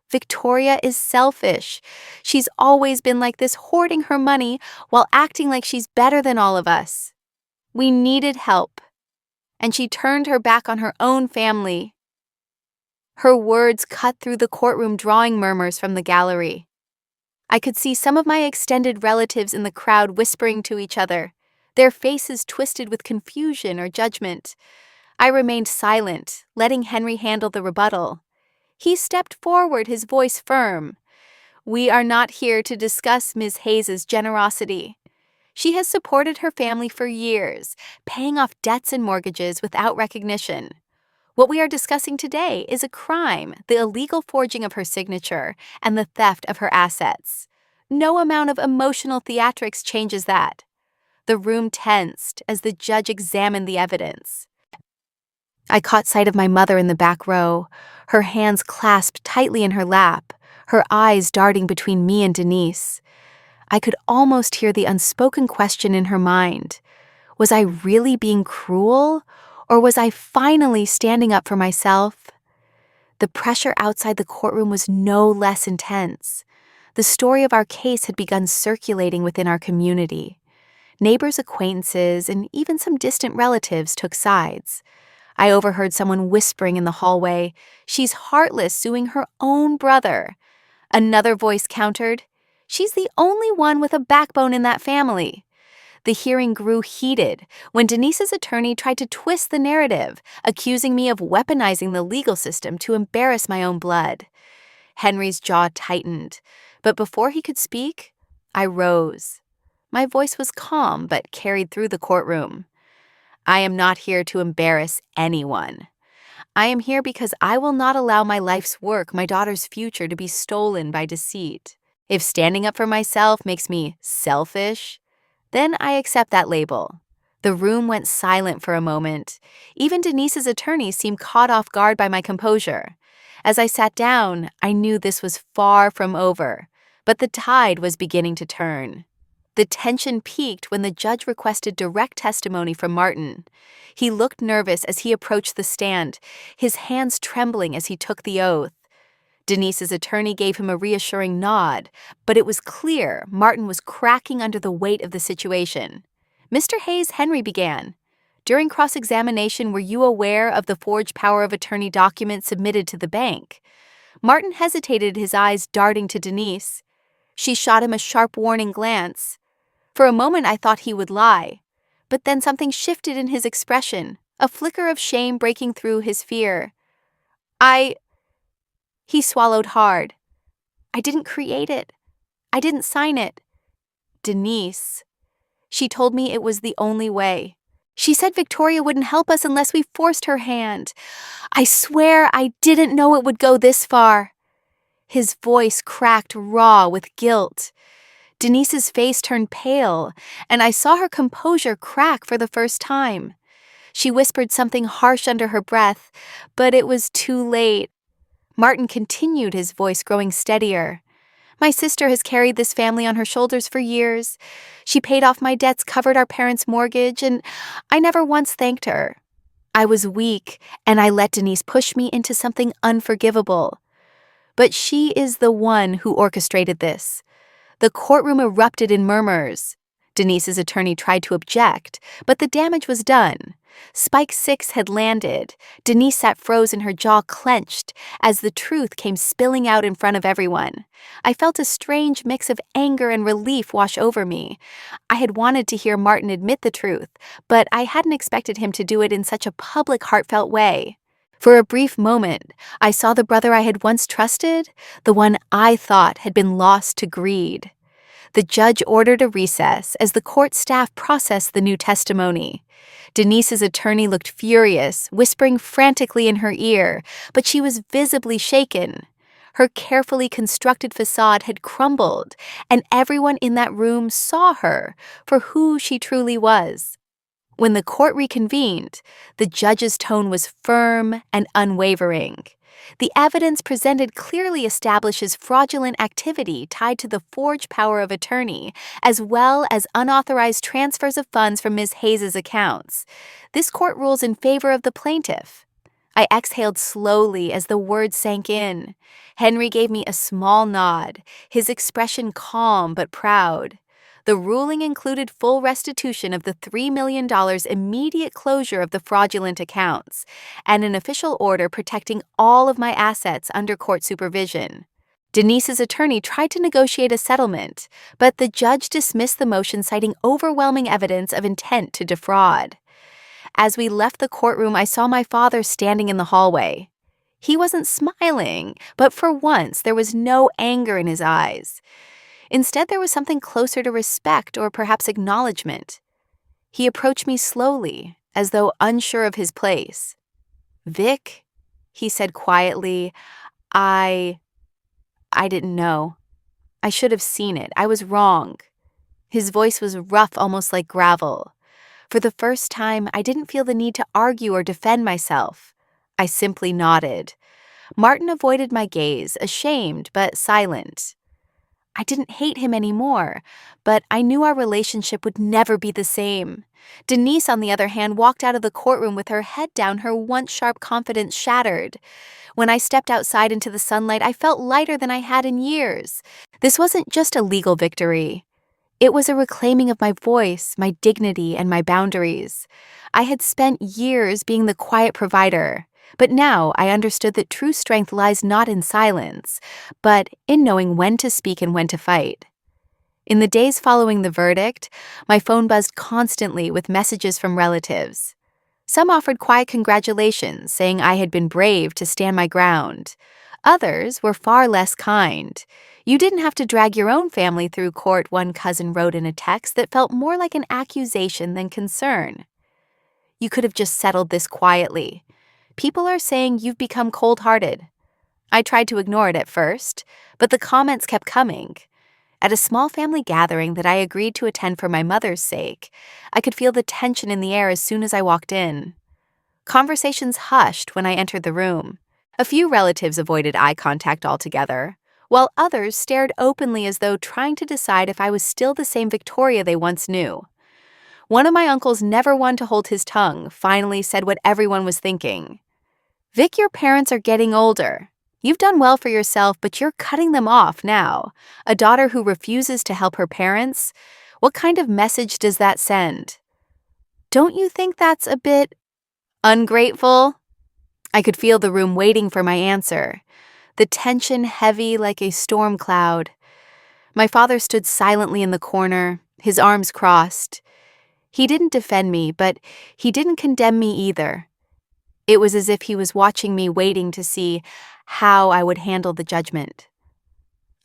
"Victoria is selfish. She's always been like this, hoarding her money while acting like she's better than all of us. We needed help, and she turned her back on her own family." Her words cut through the courtroom, drawing murmurs from the gallery. I could see some of my extended relatives in the crowd whispering to each other, their faces twisted with confusion or judgment. I remained silent, letting Henry handle the rebuttal. He stepped forward, his voice firm. "We are not here to discuss Ms. Hayes' generosity. She has supported her family for years, paying off debts and mortgages without recognition. What we are discussing today is a crime, the illegal forging of her signature and the theft of her assets. No amount of emotional theatrics changes that." The room tensed as the judge examined the evidence. I caught sight of my mother in the back row, her hands clasped tightly in her lap, her eyes darting between me and Denise. I could almost hear the unspoken question in her mind. Was I really being cruel, or was I finally standing up for myself? The pressure outside the courtroom was no less intense. The story of our case had begun circulating within our community. Neighbors, acquaintances, and even some distant relatives took sides. I overheard someone whispering in the hallway, "She's heartless, suing her own brother." Another voice countered, "She's the only one with a backbone in that family." The hearing grew heated when Denise's attorney tried to twist the narrative, accusing me of weaponizing the legal system to embarrass my own blood. Henry's jaw tightened, but before he could speak, I rose. My voice was calm but carried through the courtroom. "I am not here to embarrass anyone. I am here because I will not allow my life's work, my daughter's future, to be stolen by deceit. If standing up for myself makes me selfish, then I accept that label. The room went silent for a moment. Even Denise's attorney seemed caught off guard by my composure. As I sat down, I knew this was far from over, but the tide was beginning to turn. The tension peaked when the judge requested direct testimony from Martin. He looked nervous as he approached the stand, his hands trembling as he took the oath. Denise's attorney gave him a reassuring nod, but it was clear Martin was cracking under the weight of the situation. "Mr. Hayes," Henry began, "during cross-examination, were you aware of the forged power of attorney document submitted to the bank?" Martin hesitated, his eyes darting to Denise. She shot him a sharp warning glance. For a moment I thought he would lie, but then something shifted in his expression, a flicker of shame breaking through his fear. He swallowed hard. "I didn't create it. I didn't sign it. Denise. She told me it was the only way. She said Victoria wouldn't help us unless we forced her hand. I swear I didn't know it would go this far." His voice cracked raw with guilt. Denise's face turned pale, and I saw her composure crack for the first time. She whispered something harsh under her breath, but it was too late. Martin continued, his voice growing steadier. "My sister has carried this family on her shoulders for years. She paid off my debts, covered our parents' mortgage, and I never once thanked her. I was weak, and I let Denise push me into something unforgivable. But she is the one who orchestrated this." The courtroom erupted in murmurs. Denise's attorney tried to object, but the damage was done. Spike 6 had landed. Denise sat frozen, her jaw clenched, as the truth came spilling out in front of everyone. I felt a strange mix of anger and relief wash over me. I had wanted to hear Martin admit the truth, but I hadn't expected him to do it in such a public, heartfelt way. For a brief moment, I saw the brother I had once trusted, the one I thought had been lost to greed. The judge ordered a recess as the court staff processed the new testimony. Denise's attorney looked furious, whispering frantically in her ear, but she was visibly shaken. Her carefully constructed facade had crumbled, and everyone in that room saw her for who she truly was. When the court reconvened, the judge's tone was firm and unwavering. The evidence presented clearly establishes fraudulent activity tied to the forged power of attorney, as well as unauthorized transfers of funds from Ms. Hayes' accounts. This court rules in favor of the plaintiff. I exhaled slowly as the words sank in. Henry gave me a small nod, his expression calm but proud. The ruling included full restitution of the $3 million immediate closure of the fraudulent accounts, and an official order protecting all of my assets under court supervision. Denise's attorney tried to negotiate a settlement, but the judge dismissed the motion, citing overwhelming evidence of intent to defraud. As we left the courtroom, I saw my father standing in the hallway. He wasn't smiling, but for once there was no anger in his eyes. Instead, there was something closer to respect or perhaps acknowledgement. He approached me slowly, as though unsure of his place. "Vic," he said quietly, I didn't know. I should have seen it. I was wrong." His voice was rough, almost like gravel. For the first time, I didn't feel the need to argue or defend myself. I simply nodded. Martin avoided my gaze, ashamed but silent. I didn't hate him anymore, but I knew our relationship would never be the same. Denise, on the other hand, walked out of the courtroom with her head down, her once sharp confidence shattered. When I stepped outside into the sunlight, I felt lighter than I had in years. This wasn't just a legal victory. It was a reclaiming of my voice, my dignity, and my boundaries. I had spent years being the quiet provider, but now I understood that true strength lies not in silence, but in knowing when to speak and when to fight. In the days following the verdict, my phone buzzed constantly with messages from relatives. Some offered quiet congratulations, saying I had been brave to stand my ground. Others were far less kind. "You didn't have to drag your own family through court," one cousin wrote in a text that felt more like an accusation than concern. "You could have just settled this quietly. People are saying you've become cold-hearted." I tried to ignore it at first, but the comments kept coming. At a small family gathering that I agreed to attend for my mother's sake, I could feel the tension in the air as soon as I walked in. Conversations hushed when I entered the room. A few relatives avoided eye contact altogether, while others stared openly as though trying to decide if I was still the same Victoria they once knew. One of my uncles, never one to hold his tongue, finally said what everyone was thinking. "Vic, your parents are getting older. You've done well for yourself, but you're cutting them off now. A daughter who refuses to help her parents? What kind of message does that send? Don't you think that's a bit ungrateful?" I could feel the room waiting for my answer, the tension heavy like a storm cloud. My father stood silently in the corner, his arms crossed. He didn't defend me, but he didn't condemn me either. It was as if he was watching me, waiting to see how I would handle the judgment.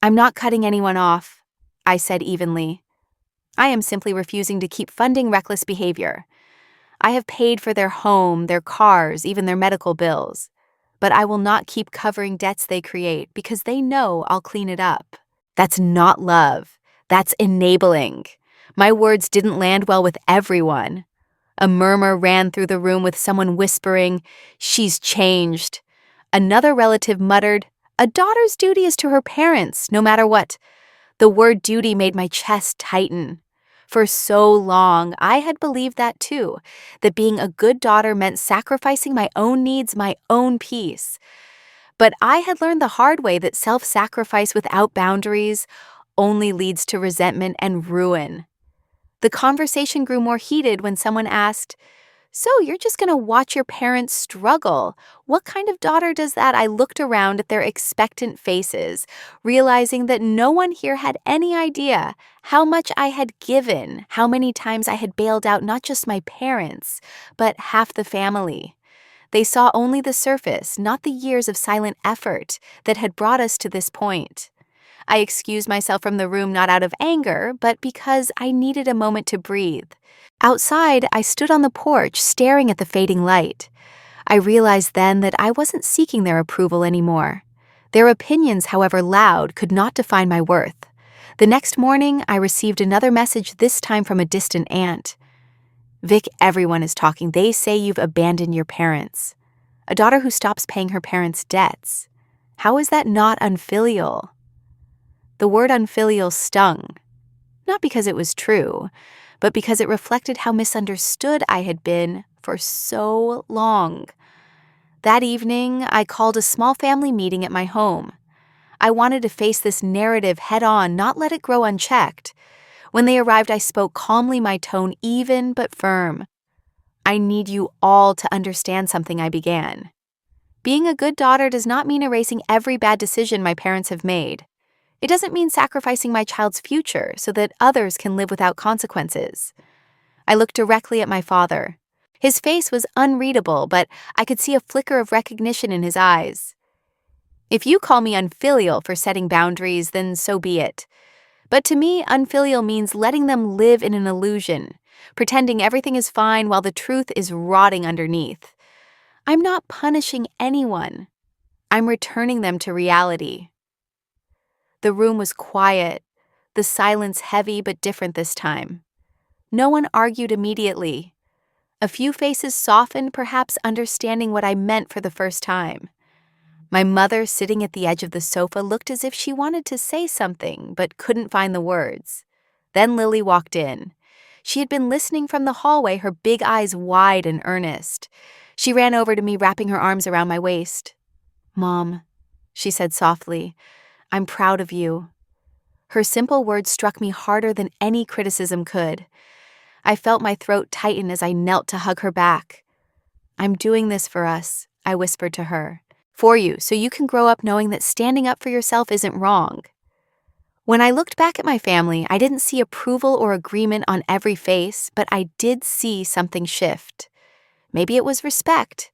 "I'm not cutting anyone off," I said evenly. "I am simply refusing to keep funding reckless behavior. I have paid for their home, their cars, even their medical bills. But I will not keep covering debts they create because they know I'll clean it up." That's not love. That's enabling. My words didn't land well with everyone. A murmur ran through the room with someone whispering, "She's changed." Another relative muttered, "A daughter's duty is to her parents, no matter what." The word duty made my chest tighten. For so long, I had believed that too, that being a good daughter meant sacrificing my own needs, my own peace. But I had learned the hard way that self-sacrifice without boundaries only leads to resentment and ruin. The conversation grew more heated when someone asked, "So you're just going to watch your parents struggle? What kind of daughter does that?" I looked around at their expectant faces, realizing that no one here had any idea how much I had given, how many times I had bailed out not just my parents, but half the family. They saw only the surface, not the years of silent effort that had brought us to this point. I excused myself from the room not out of anger, but because I needed a moment to breathe. Outside, I stood on the porch, staring at the fading light. I realized then that I wasn't seeking their approval anymore. Their opinions, however loud, could not define my worth. The next morning, I received another message, this time from a distant aunt. "Vic, everyone is talking. They say you've abandoned your parents. A daughter who stops paying her parents' debts. How is that not unfilial?" The word unfilial stung, not because it was true, but because it reflected how misunderstood I had been for so long. That evening, I called a small family meeting at my home. I wanted to face this narrative head-on, not let it grow unchecked. When they arrived, I spoke calmly, my tone even but firm. "I need you all to understand something," I began. "Being a good daughter does not mean erasing every bad decision my parents have made. It doesn't mean sacrificing my child's future so that others can live without consequences." I looked directly at my father. His face was unreadable, but I could see a flicker of recognition in his eyes. "If you call me unfilial for setting boundaries, then so be it. But to me, unfilial means letting them live in an illusion, pretending everything is fine while the truth is rotting underneath. I'm not punishing anyone. I'm returning them to reality." The room was quiet, the silence heavy but different this time. No one argued immediately. A few faces softened, perhaps understanding what I meant for the first time. My mother, sitting at the edge of the sofa, looked as if she wanted to say something but couldn't find the words. Then Lily walked in. She had been listening from the hallway, her big eyes wide and earnest. She ran over to me, wrapping her arms around my waist. "Mom," she said softly, "I'm proud of you." Her simple words struck me harder than any criticism could. I felt my throat tighten as I knelt to hug her back. "I'm doing this for us," I whispered to her. "For you, so you can grow up knowing that standing up for yourself isn't wrong." When I looked back at my family, I didn't see approval or agreement on every face, but I did see something shift. Maybe it was respect.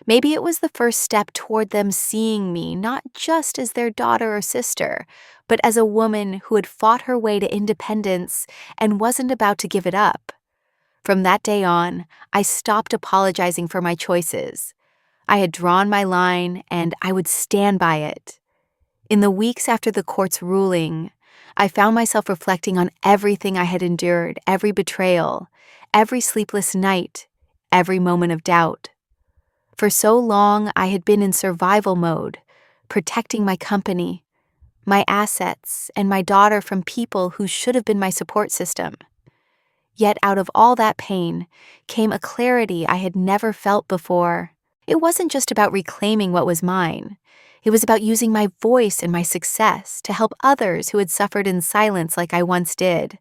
Maybe it was the first step toward them seeing me not just as their daughter or sister, but as a woman who had fought her way to independence and wasn't about to give it up. From that day on, I stopped apologizing for my choices. I had drawn my line, and I would stand by it. In the weeks after the court's ruling, I found myself reflecting on everything I had endured, every betrayal, every sleepless night, every moment of doubt. For so long, I had been in survival mode, protecting my company, my assets, and my daughter from people who should have been my support system. Yet out of all that pain came a clarity I had never felt before. It wasn't just about reclaiming what was mine. It was about using my voice and my success to help others who had suffered in silence like I once did.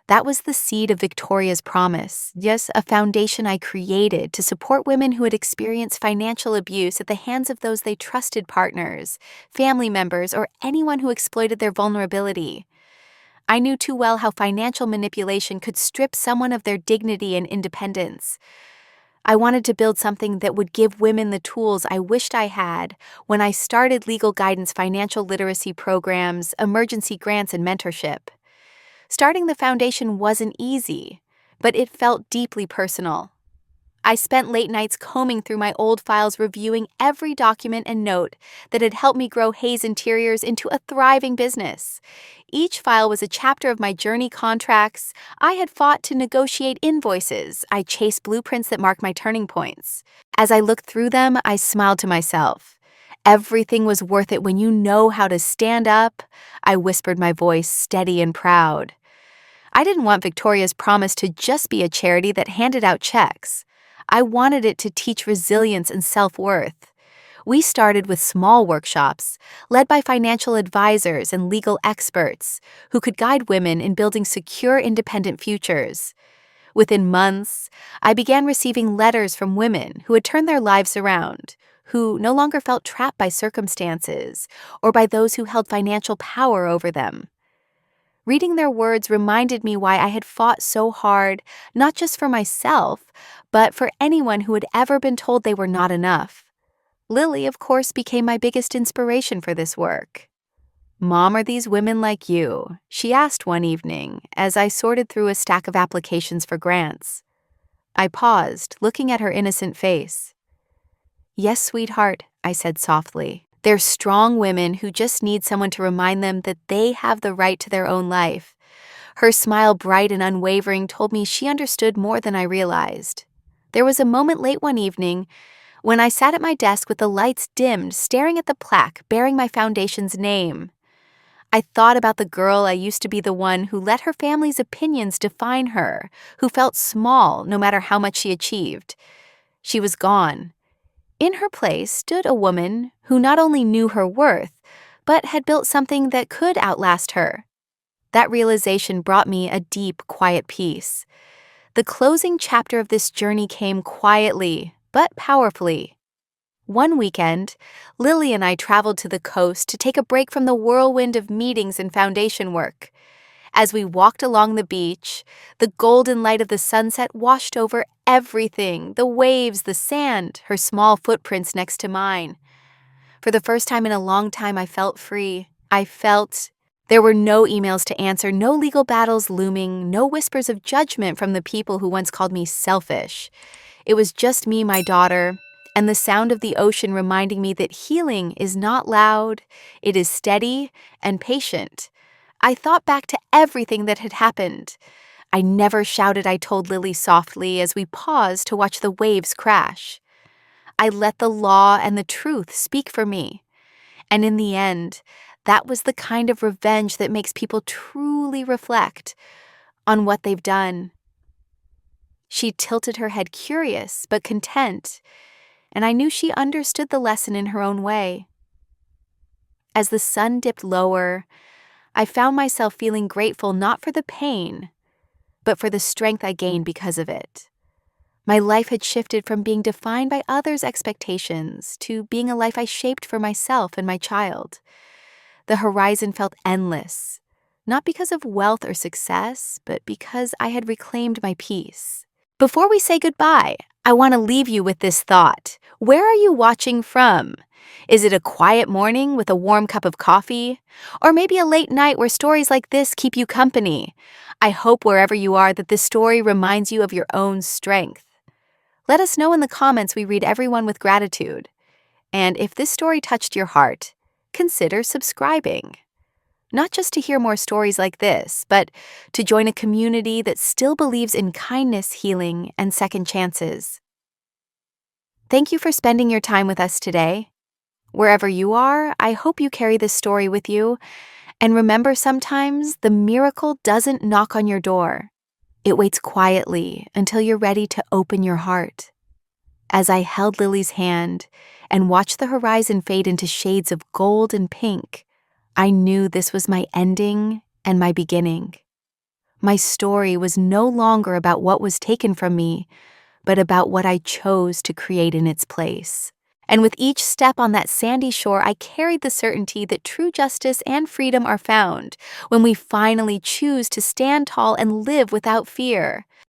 That was the seed of Victoria's promise, yes, a foundation I created to support women who had experienced financial abuse at the hands of those they trusted partners, family members, or anyone who exploited their vulnerability. I knew too well how financial manipulation could strip someone of their dignity and independence. I wanted to build something that would give women the tools I wished I had when I started legal guidance, financial literacy programs, emergency grants, and mentorship. Starting the foundation wasn't easy, but it felt deeply personal. I spent late nights combing through my old files, reviewing every document and note that had helped me grow Hayes Interiors into a thriving business. Each file was a chapter of my journey. Contracts I had fought to negotiate, invoices I chased, blueprints that marked my turning points. As I looked through them, I smiled to myself. Everything was worth it when you know how to stand up, I whispered, my voice steady and proud. I didn't want Victoria's promise to just be a charity that handed out checks. I wanted it to teach resilience and self-worth. We started with small workshops, led by financial advisors and legal experts who could guide women in building secure, independent futures. Within months, I began receiving letters from women who had turned their lives around, who no longer felt trapped by circumstances or by those who held financial power over them. Reading their words reminded me why I had fought so hard, not just for myself, but for anyone who had ever been told they were not enough. Lily, of course, became my biggest inspiration for this work. "Mom, are these women like you?" she asked one evening as I sorted through a stack of applications for grants. I paused, looking at her innocent face. "Yes, sweetheart," I said softly. "They're strong women who just need someone to remind them that they have the right to their own life." Her smile, bright and unwavering, told me she understood more than I realized. There was a moment late one evening when I sat at my desk with the lights dimmed, staring at the plaque bearing my foundation's name. I thought about the girl I used to be, the one who let her family's opinions define her, who felt small no matter how much she achieved. She was gone. In her place stood a woman who not only knew her worth, but had built something that could outlast her. That realization brought me a deep, quiet peace. The closing chapter of this journey came quietly, but powerfully. One weekend, Lily and I traveled to the coast to take a break from the whirlwind of meetings and foundation work. As we walked along the beach, the golden light of the sunset washed over everything, the waves, the sand, her small footprints next to mine. For the first time in a long time, I felt free. I felt there were no emails to answer, no legal battles looming, no whispers of judgment from the people who once called me selfish. It was just me, my daughter, and the sound of the ocean reminding me that healing is not loud, it is steady and patient. I thought back to everything that had happened. "I never shouted," I told Lily softly as we paused to watch the waves crash. "I let the law and the truth speak for me. And in the end, that was the kind of revenge that makes people truly reflect on what they've done." She tilted her head, curious but content, and I knew she understood the lesson in her own way. As the sun dipped lower, I found myself feeling grateful not for the pain, but for the strength I gained because of it. My life had shifted from being defined by others' expectations to being a life I shaped for myself and my child. The horizon felt endless, not because of wealth or success, but because I had reclaimed my peace. Before we say goodbye, I want to leave you with this thought. Where are you watching from? Is it a quiet morning with a warm cup of coffee? Or maybe a late night where stories like this keep you company? I hope wherever you are that this story reminds you of your own strength. Let us know in the comments. We read everyone with gratitude. And if this story touched your heart, consider subscribing. not just to hear more stories like this, but to join a community that still believes in kindness, healing, and second chances. Thank you for spending your time with us today. Wherever you are, I hope you carry this story with you. And remember, sometimes the miracle doesn't knock on your door. It waits quietly until you're ready to open your heart. As I held Lily's hand and watched the horizon fade into shades of gold and pink, I knew this was my ending and my beginning. My story was no longer about what was taken from me, but about what I chose to create in its place. And with each step on that sandy shore, I carried the certainty that true justice and freedom are found when we finally choose to stand tall and live without fear.